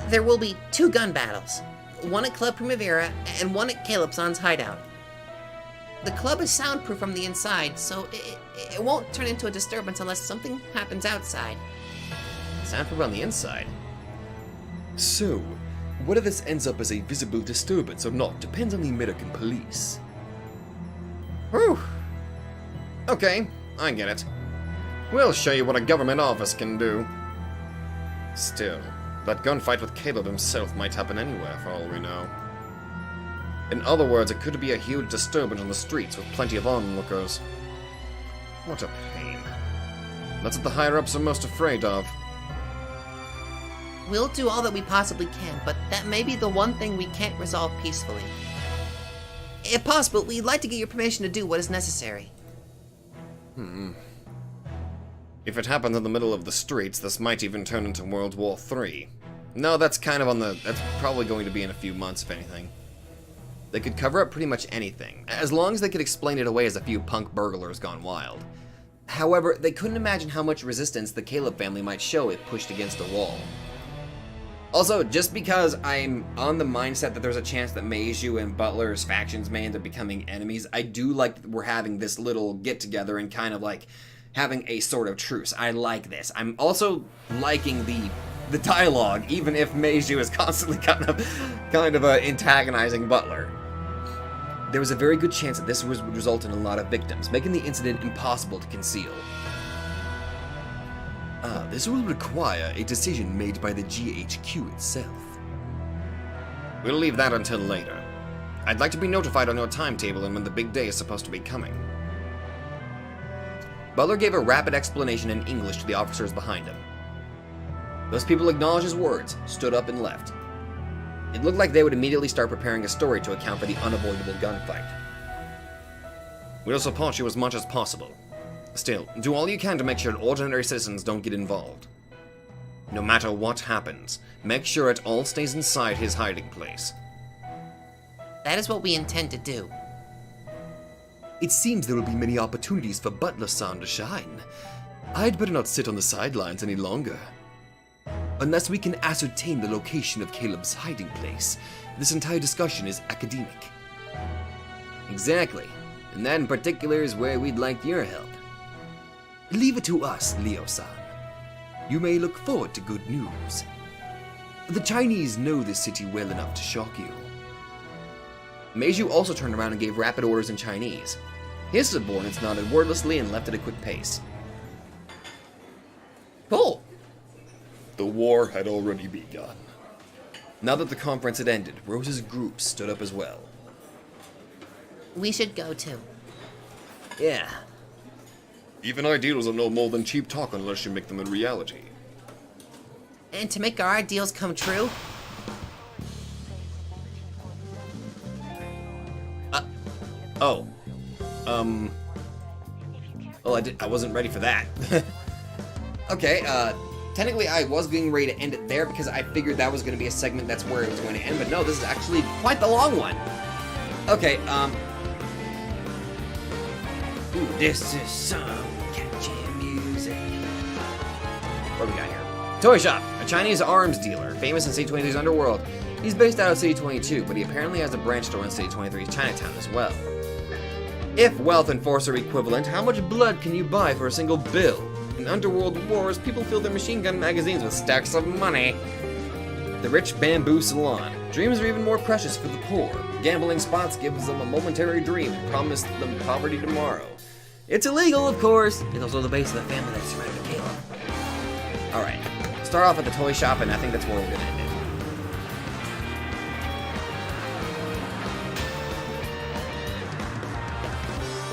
There will be 2 gun battles, one at Club Primavera and one at Caleb-san's hideout. The club is soundproof from the inside, so it won't turn into a disturbance unless something happens outside. Soundproof on the inside? So, whether this ends up as a visible disturbance or not depends on the American police. Whew. Okay, I get it. We'll show you what a government office can do. Still, that gunfight with Caleb himself might happen anywhere for all we know. In other words, it could be a huge disturbance on the streets with plenty of onlookers. What a pain. That's what the higher-ups are most afraid of. We'll do all that we possibly can, but that may be the one thing we can't resolve peacefully. If possible, we'd like to get your permission to do what is necessary. If it happens in the middle of the streets, this might even turn into World War III. No, that's kind of on the... that's probably going to be in a few months, if anything. They could cover up pretty much anything, as long as they could explain it away as a few punk burglars gone wild. However, they couldn't imagine how much resistance the Caleb family might show if pushed against a wall. Also, just because I'm on the mindset that there's a chance that Meiju and Butler's factions may end up becoming enemies, I do like that we're having this little get-together and kind of like having a sort of truce. I like this. I'm also liking the dialogue, even if Meiju is constantly kind of antagonizing Butler. There was a very good chance that this would result in a lot of victims, making the incident impossible to conceal. This will require a decision made by the GHQ itself. We'll leave that until later. I'd like to be notified on your timetable and when the big day is supposed to be coming. Butler gave a rapid explanation in English to the officers behind him. Those people acknowledged his words, stood up, and left. It looked like they would immediately start preparing a story to account for the unavoidable gunfight. We'll support you as much as possible. Still, do all you can to make sure ordinary citizens don't get involved. No matter what happens, make sure it all stays inside his hiding place. That is what we intend to do. It seems there will be many opportunities for Butler-san to shine. I'd better not sit on the sidelines any longer. Unless we can ascertain the location of Caleb's hiding place, this entire discussion is academic. Exactly. And that in particular is where we'd like your help. Leave it to us, Leo-san. You may look forward to good news. The Chinese know this city well enough to shock you. Meiju also turned around and gave rapid orders in Chinese. His subordinates nodded wordlessly and left at a quick pace. Cool. The war had already begun. Now that the conference had ended, Rose's group stood up as well. We should go too. Yeah. Even ideals are no more than cheap talk unless you make them a reality. And to make our ideals come true, Oh. Well, I wasn't ready for that. Okay, technically I was getting ready to end it there because I figured that was going to be a segment that's where it was going to end, but no, this is actually quite the long one. Okay, ooh, this is some catchy music. What do we got here? Toy Shop, a Chinese arms dealer, famous in City 23's underworld. He's based out of City 22, but he apparently has a branch store in City 23's Chinatown as well. If wealth and force are equivalent, how much blood can you buy for a single bill? In underworld wars, people fill their machine gun magazines with stacks of money. The rich bamboo salon. Dreams are even more precious for the poor. Gambling spots gives them a momentary dream and promise them poverty tomorrow. It's illegal, of course. It's also the base of the family that surrounded Caleb. Alright, start off at the toy shop, and I think that's where we're gonna end it.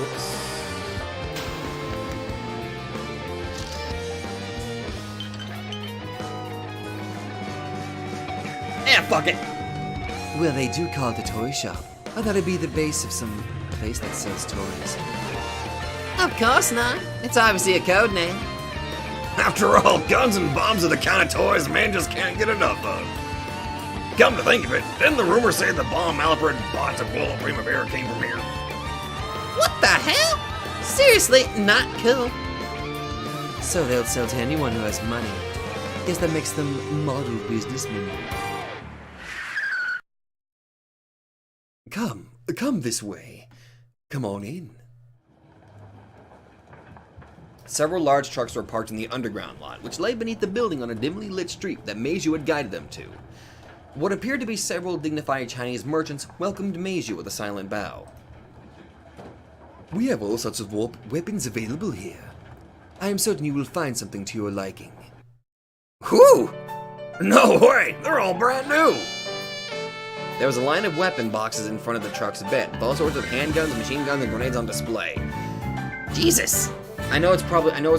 Oops. Yeah, fuck it. Well, they do call it a toy shop. I thought it'd be the base of some place that sells toys. of course not. It's obviously a code name. After all, guns and bombs are the kind of toys man just can't get enough of. Come to think of it, didn't the rumor say the bomb Alfred bought to blow up Primavera came from here? What the hell? Seriously, not cool. So they'll sell to anyone who has money. Guess that makes them model businessmen. Come this way. Come on in. Several large trucks were parked in the underground lot, which lay beneath the building on a dimly lit street that Meiju had guided them to. What appeared to be several dignified Chinese merchants welcomed Meiju with a silent bow. We have all sorts of weapons available here. I am certain you will find something to your liking. Whew! No way! They're all brand new! There was a line of weapon boxes in front of the truck's bed, with all sorts of handguns, machine guns, and grenades on display. Jesus! I know it's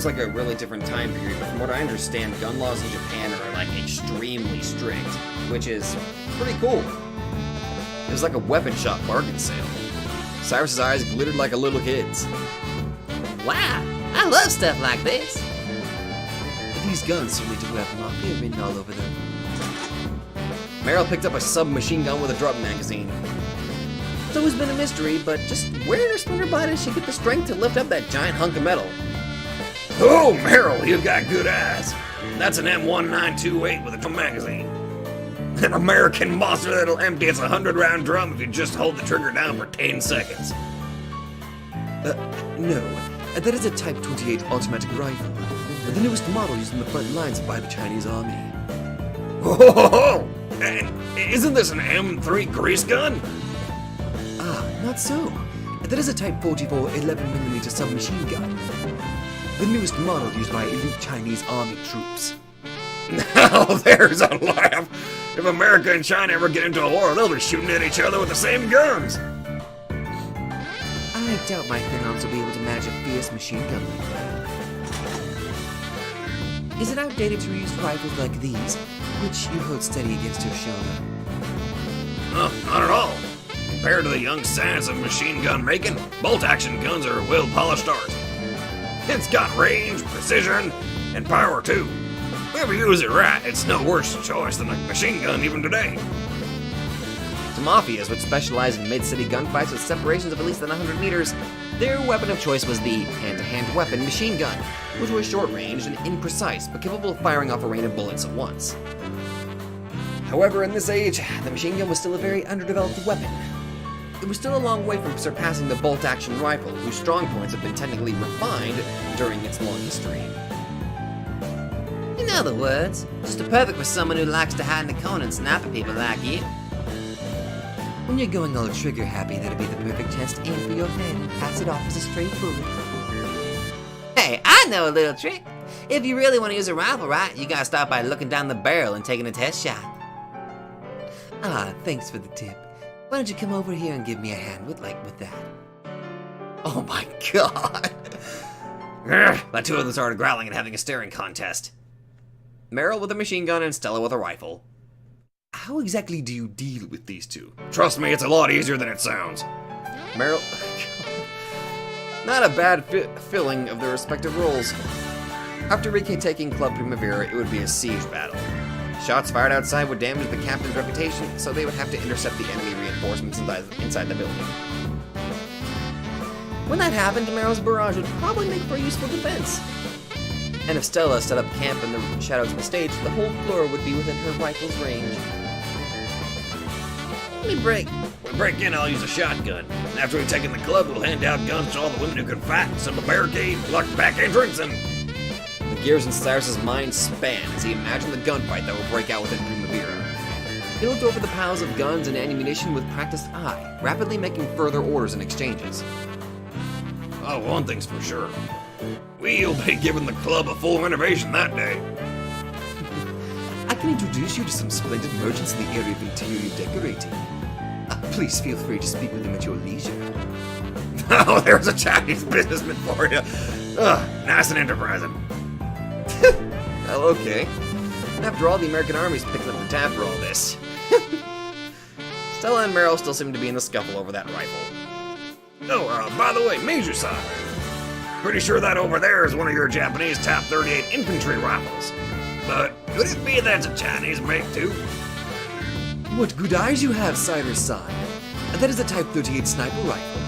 like a really different time period, but from what I understand, gun laws in Japan are like extremely strict, which is pretty cool. It was like a weapon shop bargain sale. Cyrus's eyes glittered like a little kid's. Wow, I love stuff like this. These guns certainly do have mafia written all over them. Meryl picked up a submachine gun with a drop magazine. It's always been a mystery, but just where in her splinter body did she get the strength to lift up that giant hunk of metal? Oh, Meryl, you've got good eyes. That's an M1928 with a drum magazine. An American monster that'll empty its 100-round drum if you just hold the trigger down for 10 seconds. No. That is a Type 28 automatic rifle. The newest model used in the front lines by the Chinese army. Oh, and isn't this an M3 grease gun? Ah, not so. That is a Type 44 11mm submachine gun. The newest model used by elite Chinese army troops. Now there's a laugh. If America and China ever get into a war, they'll be shooting at each other with the same guns. I doubt my thin arms will be able to manage a fierce machine gun like that. Is it outdated to reuse rifles like these, which you hold steady against your shoulder? Not at all. compared to the young science of machine gun making, bolt-action guns are a well-polished art. It's got range, precision, and power too. If you use it right, it's no worse a choice than a machine gun even today. To mafias, which specialize in mid-city gunfights with separations of at less than 100 meters, their weapon of choice was the hand-to-hand weapon machine gun, which was short-range and imprecise, but capable of firing off a rain of bullets at once. However, in this age, the machine gun was still a very underdeveloped weapon. It was still a long way from surpassing the bolt-action rifle, whose strong points have been technically refined during its long history. In other words, just perfect for someone who likes to hide in the corner and snap at people like you. When you're going all trigger happy, that'd be the perfect chance to aim for your head and pass it off as a straight bullet. Hey, I know a little trick. If you really want to use a rifle right, you gotta start by looking down the barrel and taking a test shot. Ah, thanks for the tip. Why don't you come over here and give me a hand with that? Oh my god! Urgh, the two of them started growling and having a staring contest. Meryl with a machine gun and Stella with a rifle. How exactly do you deal with these two? Trust me, it's a lot easier than it sounds. Meryl... Not a bad filling of their respective roles. After retaking Club Primavera, it would be a siege battle. Shots fired outside would damage the captain's reputation, so they would have to intercept the enemy reinforcements inside the building. When that happened, Meryl's barrage would probably make for a useful defense. And if Stella set up camp in the shadows of the stage, the whole floor would be within her rifle's range. Let me break. When we break in, I'll use a shotgun. After we've taken the club, we'll hand out guns to all the women who can fight, set up a barricade, block the back entrance, and... The gears in Cyrus's mind span as he imagined the gunfight that would break out within Primavera. He looked over the piles of guns and ammunition with practiced eye, rapidly making further orders and exchanges. Oh, one thing's for sure. We'll be giving the club a full renovation that day. I can introduce you to some splendid merchants in the area of interior decorating. Please feel free to speak with them at your leisure. Oh, there's a Chinese businessman for you. Nice and enterprising. Well, okay. After all, the American Army's picking up the tab for all this. Stella and Meryl still seem to be in the scuffle over that rifle. Oh, by the way, Major-san. Pretty sure that over there is one of your Japanese Type 38 infantry rifles. But could it be that's a Chinese make too? What good eyes you have, Cyrus-san. That is a Type 38 sniper rifle.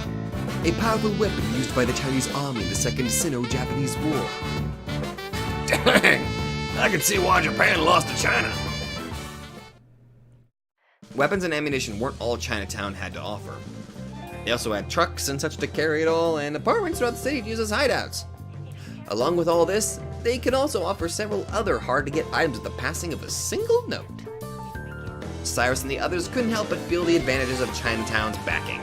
A powerful weapon used by the Chinese Army in the Second Sino-Japanese War. Dang! I can see why Japan lost to China. Weapons and ammunition weren't all Chinatown had to offer. They also had trucks and such to carry it all, and apartments throughout the city to use as hideouts. Along with all this, they could also offer several other hard-to-get items with the passing of a single note. Cyrus and the others couldn't help but feel the advantages of Chinatown's backing.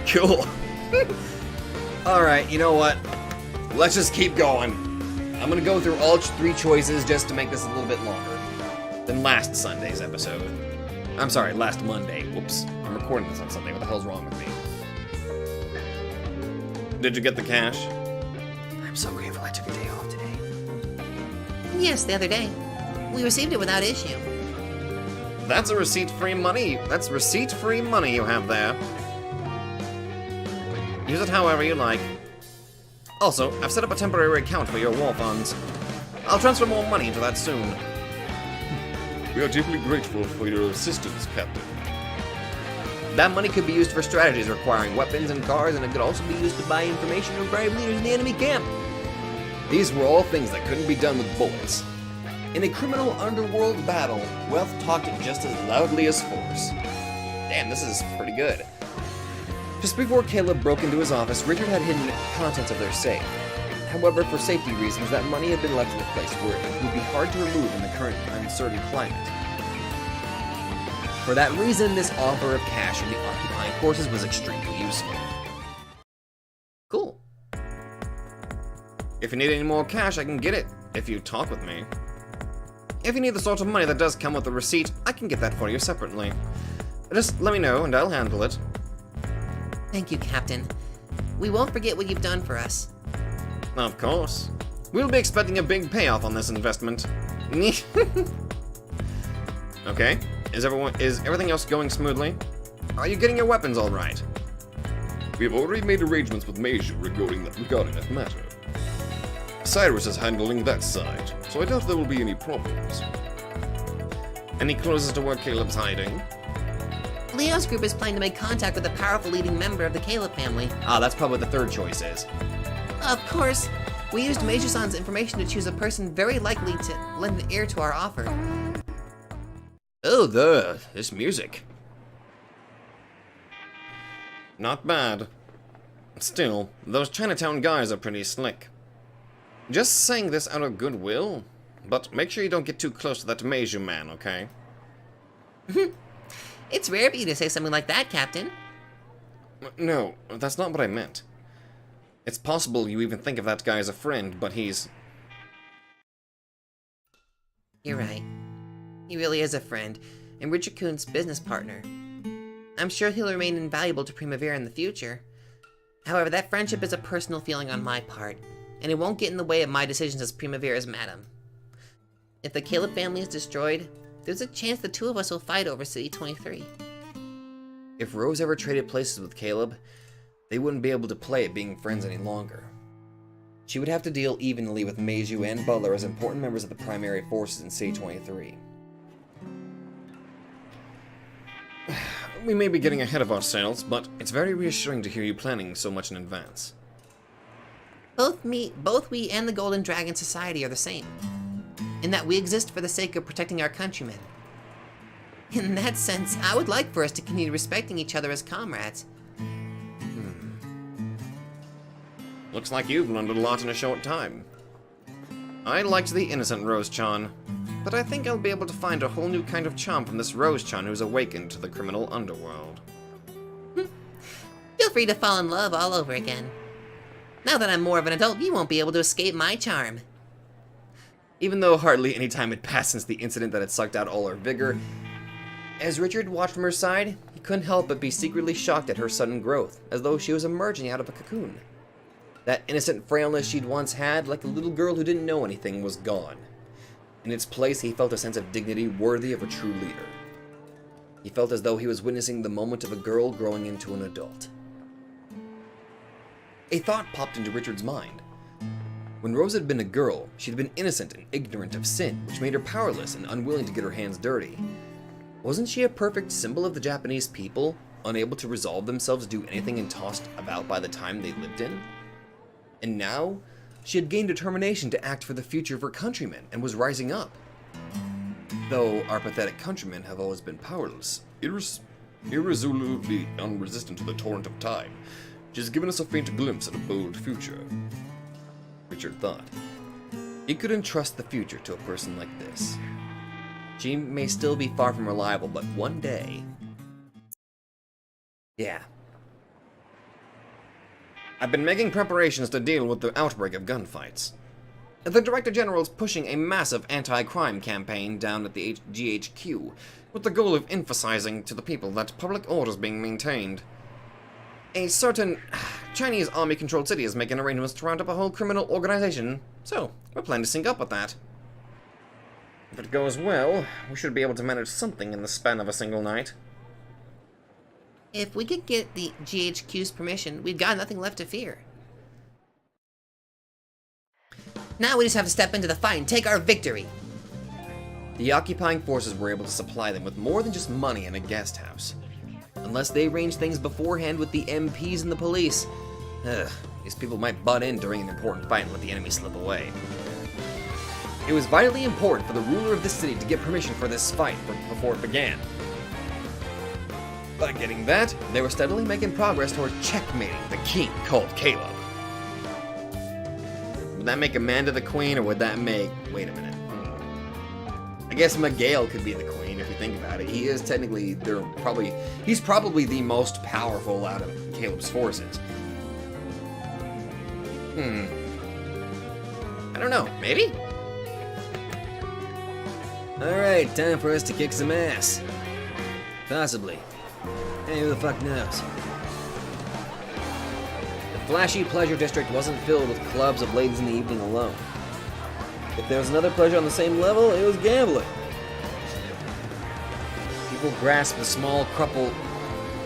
Cool. Alright, you know what? Let's just keep going. I'm gonna go through all three choices just to make this a little bit longer than last Sunday's episode. I'm sorry, last Monday. Whoops. I'm recording this on Sunday. What the hell's wrong with me? Did you get the cash? I'm so grateful I took a day off today. Yes, the other day. We received it without issue. That's a receipt-free money. That's receipt-free money you have there. Use it however you like. Also, I've set up a temporary account for your war funds. I'll transfer more money into that soon. We are deeply grateful for your assistance, Captain. That money could be used for strategies requiring weapons and cars, and it could also be used to buy information or bribe leaders in the enemy camp. These were all things that couldn't be done with bullets. In a criminal underworld battle, wealth talked just as loudly as force. Damn, this is pretty good. Just before Caleb broke into his office, Richard had hidden the contents of their safe. However, for safety reasons, that money had been left in a place where it would be hard to remove in the current uncertain climate. For that reason, this offer of cash from the occupying forces was extremely useful. Cool. If you need any more cash, I can get it, if you talk with me. If you need the sort of money that does come with a receipt, I can get that for you separately. Just let me know and I'll handle it. Thank you, Captain. We won't forget what you've done for us. Of course. We'll be expecting a big payoff on this investment. Okay. Is everything else going smoothly? Are you getting your weapons all right? We have already made arrangements with Meiju regarding that matter. Cyrus is handling that side, so I doubt there will be any problems. Any clues as to where Caleb's hiding? Leo's group is planning to make contact with a powerful leading member of the Caleb family. Ah, that's probably what the third choice is. Of course, we used Meiju-san's information to choose a person very likely to lend an ear to our offer. Oh, this music. Not bad. Still, those Chinatown guys are pretty slick. Just saying this out of goodwill, but make sure you don't get too close to that Meiju man, okay? It's rare for you to say something like that, Captain. No, that's not what I meant. It's possible you even think of that guy as a friend, but he's... You're right. He really is a friend, and Richard Kuhn's business partner. I'm sure he'll remain invaluable to Primavera in the future. However, that friendship is a personal feeling on my part, and it won't get in the way of my decisions as Primavera's madam. If the Caleb family is destroyed, there's a chance the two of us will fight over City 23. If Rose ever traded places with Caleb, they wouldn't be able to play at being friends any longer. She would have to deal evenly with Meiju and Butler as important members of the primary forces in City 23. We may be getting ahead of ourselves, but it's very reassuring to hear you planning so much in advance. Both we and the Golden Dragon Society are the same, in that we exist for the sake of protecting our countrymen. In that sense, I would like for us to continue respecting each other as comrades. Looks like you've learned a lot in a short time. I liked the innocent Rose-chan, but I think I'll be able to find a whole new kind of charm from this Rose-chan who's awakened to the criminal underworld. Feel free to fall in love all over again. Now that I'm more of an adult, you won't be able to escape my charm. Even though hardly any time had passed since the incident that had sucked out all her vigor, as Richard watched from her side, he couldn't help but be secretly shocked at her sudden growth, as though she was emerging out of a cocoon. That innocent frailness she'd once had, like a little girl who didn't know anything, was gone. In its place, he felt a sense of dignity worthy of a true leader. He felt as though he was witnessing the moment of a girl growing into an adult. A thought popped into Richard's mind. When Rose had been a girl, she'd been innocent and ignorant of sin, which made her powerless and unwilling to get her hands dirty. Wasn't she a perfect symbol of the Japanese people, unable to resolve themselves to do anything and tossed about by the time they lived in? And now, she had gained determination to act for the future of her countrymen and was rising up. Though our pathetic countrymen have always been powerless, irresolutely unresistant to the torrent of time, which has given us a faint glimpse at a bold future. Richard thought. He could entrust the future to a person like this. She may still be far from reliable, but one day... Yeah. I've been making preparations to deal with the outbreak of gunfights. The Director General is pushing a massive anti-crime campaign down at the GHQ, with the goal of emphasizing to the people that public order is being maintained. A certain Chinese army-controlled city is making arrangements to round up a whole criminal organization, so we're planning to sync up with that. If it goes well, we should be able to manage something in the span of a single night. If we could get the GHQ's permission, we've got nothing left to fear. Now we just have to step into the fight and take our victory. The occupying forces were able to supply them with more than just money and a guest house. Unless they arranged things beforehand with the MPs and the police. These people might butt in during an important fight and let the enemy slip away. It was vitally important for the ruler of the city to get permission for this fight before it began. By getting that, they were steadily making progress toward checkmating the king called Caleb. Would that make Amanda the queen, or would that make... Wait a minute. I guess Miguel could be the queen if you think about it. He is technically... He's probably the most powerful out of Caleb's forces. I don't know. Maybe? Alright, time for us to kick some ass. Possibly. Hey, who the fuck knows? The flashy pleasure district wasn't filled with clubs of ladies in the evening alone. If there was another pleasure on the same level, it was gambling. People grasped the small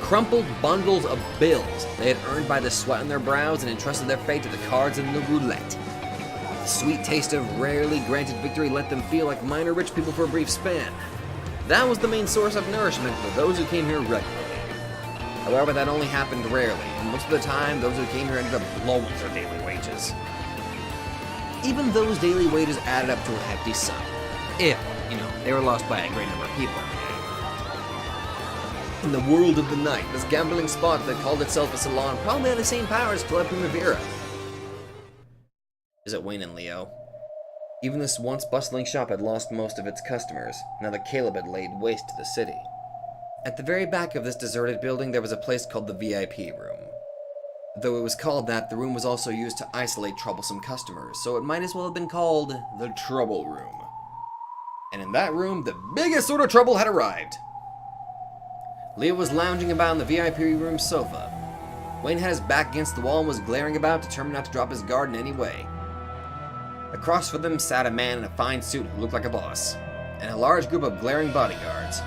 crumpled bundles of bills they had earned by the sweat on their brows and entrusted their fate to the cards and the roulette. The sweet taste of rarely granted victory let them feel like minor rich people for a brief span. That was the main source of nourishment for those who came here regularly. However, that only happened rarely, and most of the time, those who came here ended up blowing their daily wages. Even those daily wages added up to a hefty sum. If, they were lost by a great number of people. In the world of the night, this gambling spot that called itself a salon probably had the same power as Club Primavera. Is it Wayne and Leo? Even this once bustling shop had lost most of its customers, now that Caleb had laid waste to the city. At the very back of this deserted building, there was a place called the VIP room. Though it was called that, the room was also used to isolate troublesome customers, so it might as well have been called the Trouble Room. And in that room, the biggest sort of trouble had arrived. Leo was lounging about in the VIP room sofa. Wayne had his back against the wall and was glaring about, determined not to drop his guard in any way. Across from them sat a man in a fine suit who looked like a boss, and a large group of glaring bodyguards.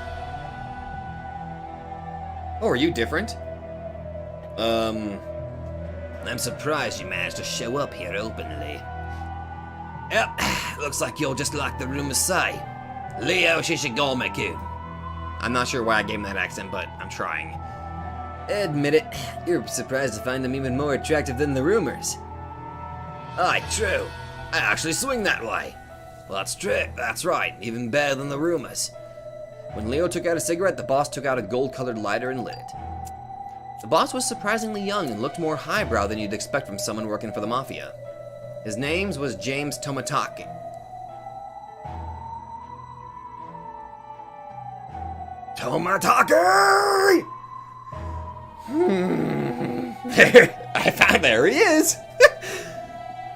Oh, are you different? I'm surprised you managed to show up here openly. Yep, looks like you're just like the rumors say. Leo Shishigomiku. I'm not sure why I gave him that accent, but I'm trying. Admit it, you're surprised to find him even more attractive than the rumors. Aye, true. I actually swing that way. Well, that's true, that's right, even better than the rumors. When Leo took out a cigarette, the boss took out a gold-colored lighter and lit it. The boss was surprisingly young and looked more highbrow than you'd expect from someone working for the Mafia. His name was James Tomataki. Tomataki! There he is!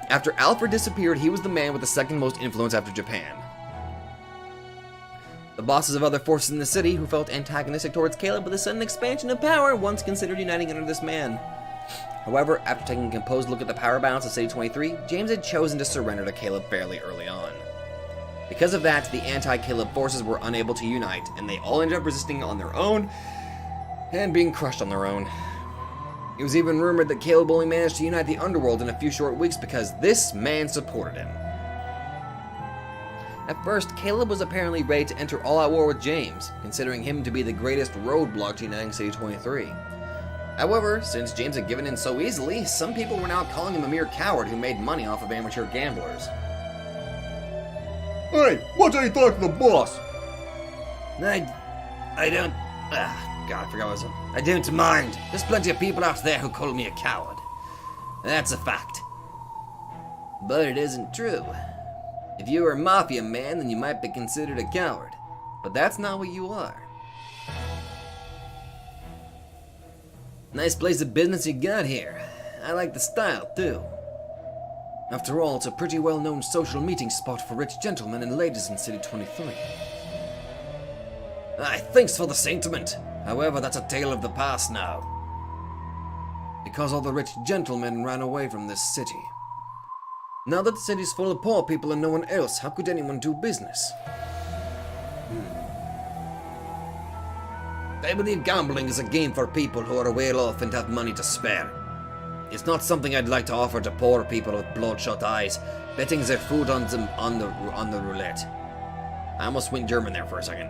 After Alfred disappeared, he was the man with the second most influence after Japan. The bosses of other forces in the city, who felt antagonistic towards Caleb with the sudden expansion of power, once considered uniting under this man. However, after taking a composed look at the power balance of City 23, James had chosen to surrender to Caleb fairly early on. Because of that, the anti-Caleb forces were unable to unite, and they all ended up resisting on their own, and being crushed on their own. It was even rumored that Caleb only managed to unite the underworld in a few short weeks because this man supported him. At first, Caleb was apparently ready to enter all-out war with James, considering him to be the greatest roadblock to uniting City 23. However, since James had given in so easily, some people were now calling him a mere coward who made money off of amateur gamblers. Hey, what do you think of the boss? I don't... God, I forgot what I was saying. I don't mind. There's plenty of people out there who call me a coward. That's a fact. But it isn't true. If you were a mafia man, then you might be considered a coward. But that's not what you are. Nice place of business you got here. I like the style, too. After all, it's a pretty well-known social meeting spot for rich gentlemen and ladies in City 23. Aye, thanks for the sentiment. However, that's a tale of the past now. Because all the rich gentlemen ran away from this city. Now that the city's full of poor people and no one else, how could anyone do business? I believe gambling is a game for people who are well off and have money to spare. It's not something I'd like to offer to poor people with bloodshot eyes, betting their food on the roulette. I almost went German there for a second.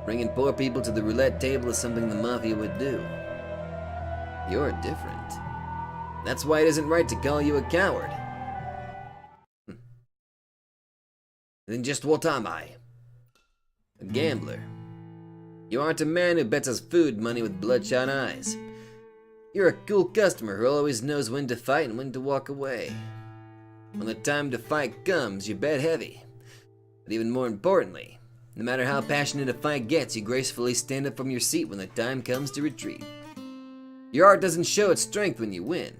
Bringing poor people to the roulette table is something the Mafia would do. You're different. That's why it isn't right to call you a coward. Then just what am I? A gambler. You aren't a man who bets his food money with bloodshot eyes. You're a cool customer who always knows when to fight and when to walk away. When the time to fight comes, you bet heavy. But even more importantly, no matter how passionate a fight gets, you gracefully stand up from your seat when the time comes to retreat. Your art doesn't show its strength when you win.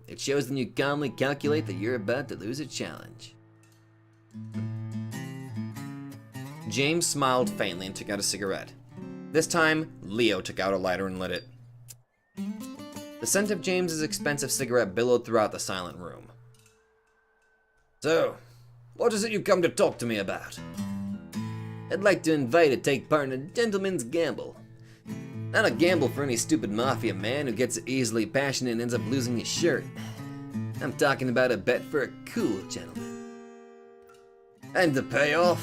It shows when you calmly calculate that you're about to lose a challenge. James smiled faintly and took out a cigarette. This time, Leo took out a lighter and lit it. The scent of James's expensive cigarette billowed throughout the silent room. So, what is it you've come to talk to me about? I'd like to invite you to take part in a gentleman's gamble. Not a gamble for any stupid mafia man who gets easily passionate and ends up losing his shirt. I'm talking about a bet for a cool gentleman. And the payoff?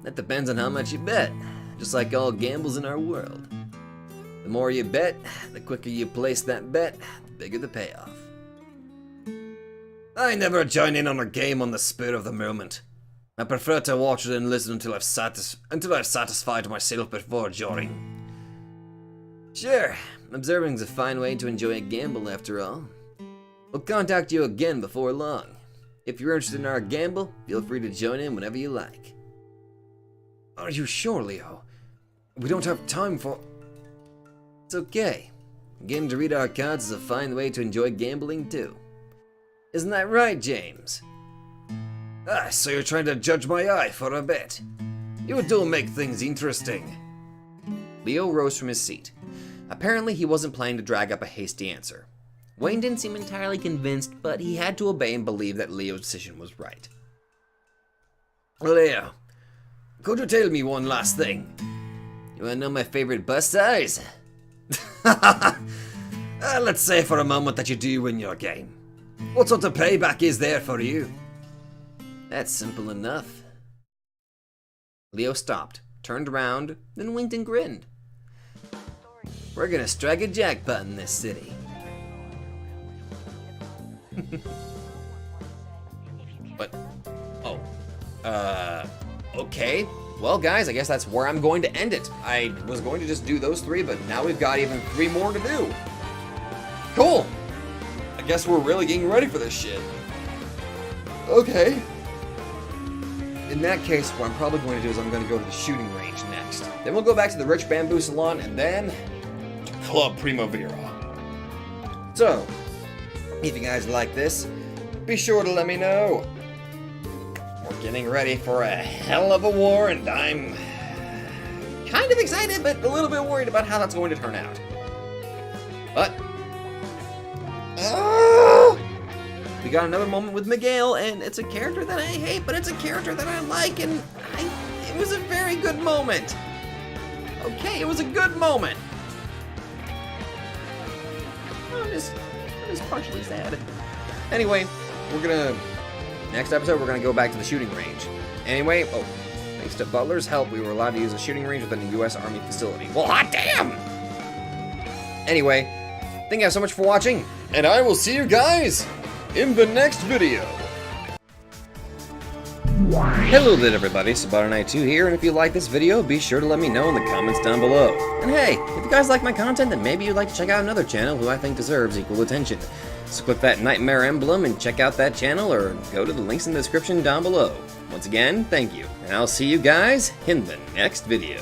That depends on how much you bet, just like all gambles in our world. The more you bet, the quicker you place that bet, the bigger the payoff. I never join in on a game on the spur of the moment. I prefer to watch it and listen until I've satisfied myself before joining. Sure, observing's a fine way to enjoy a gamble after all. We'll contact you again before long. If you're interested in our gamble, feel free to join in whenever you like. Are you sure, Leo? We don't have time for... It's okay. Getting to read our cards is a fine way to enjoy gambling too. Isn't that right, James? Ah, so you're trying to judge my eye for a bet. You do make things interesting. Leo rose from his seat. Apparently he wasn't planning to drag up a hasty answer. Wayne didn't seem entirely convinced, but he had to obey and believe that Leo's decision was right. Leo, could you tell me one last thing? You wanna know my favorite bus size? Let's say for a moment that you do win your game. What sort of payback is there for you? That's simple enough. Leo stopped, turned around, then winked and grinned. We're gonna strike a jackpot in this city. But, okay. Well, guys, I guess that's where I'm going to end it. I was going to just do those 3, but now we've got even 3 more to do. Cool. I guess we're really getting ready for this shit. Okay. In that case, what I'm probably going to do is I'm going to go to the shooting range next. Then we'll go back to the Rich Bamboo Salon, and then Club Primavera. So, if you guys like this, be sure to let me know. We're getting ready for a hell of a war, and I'm kind of excited, but a little bit worried about how that's going to turn out. But, we got another moment with Miguel, and it's a character that I hate, but it's a character that I like, and it was a very good moment. Okay, it was a good moment. I'm just partially sad. Anyway, next episode, we're gonna go back to the shooting range. Anyway, thanks to Butler's help, we were allowed to use a shooting range within a U.S. Army facility. Well, hot damn! Anyway, thank you guys so much for watching, and I will see you guys in the next video. Hello there everybody, Sabato92 here, and if you like this video, be sure to let me know in the comments down below. And hey, if you guys like my content, then maybe you'd like to check out another channel who I think deserves equal attention. So click that Nightmare emblem and check out that channel, or go to the links in the description down below. Once again, thank you, and I'll see you guys in the next video.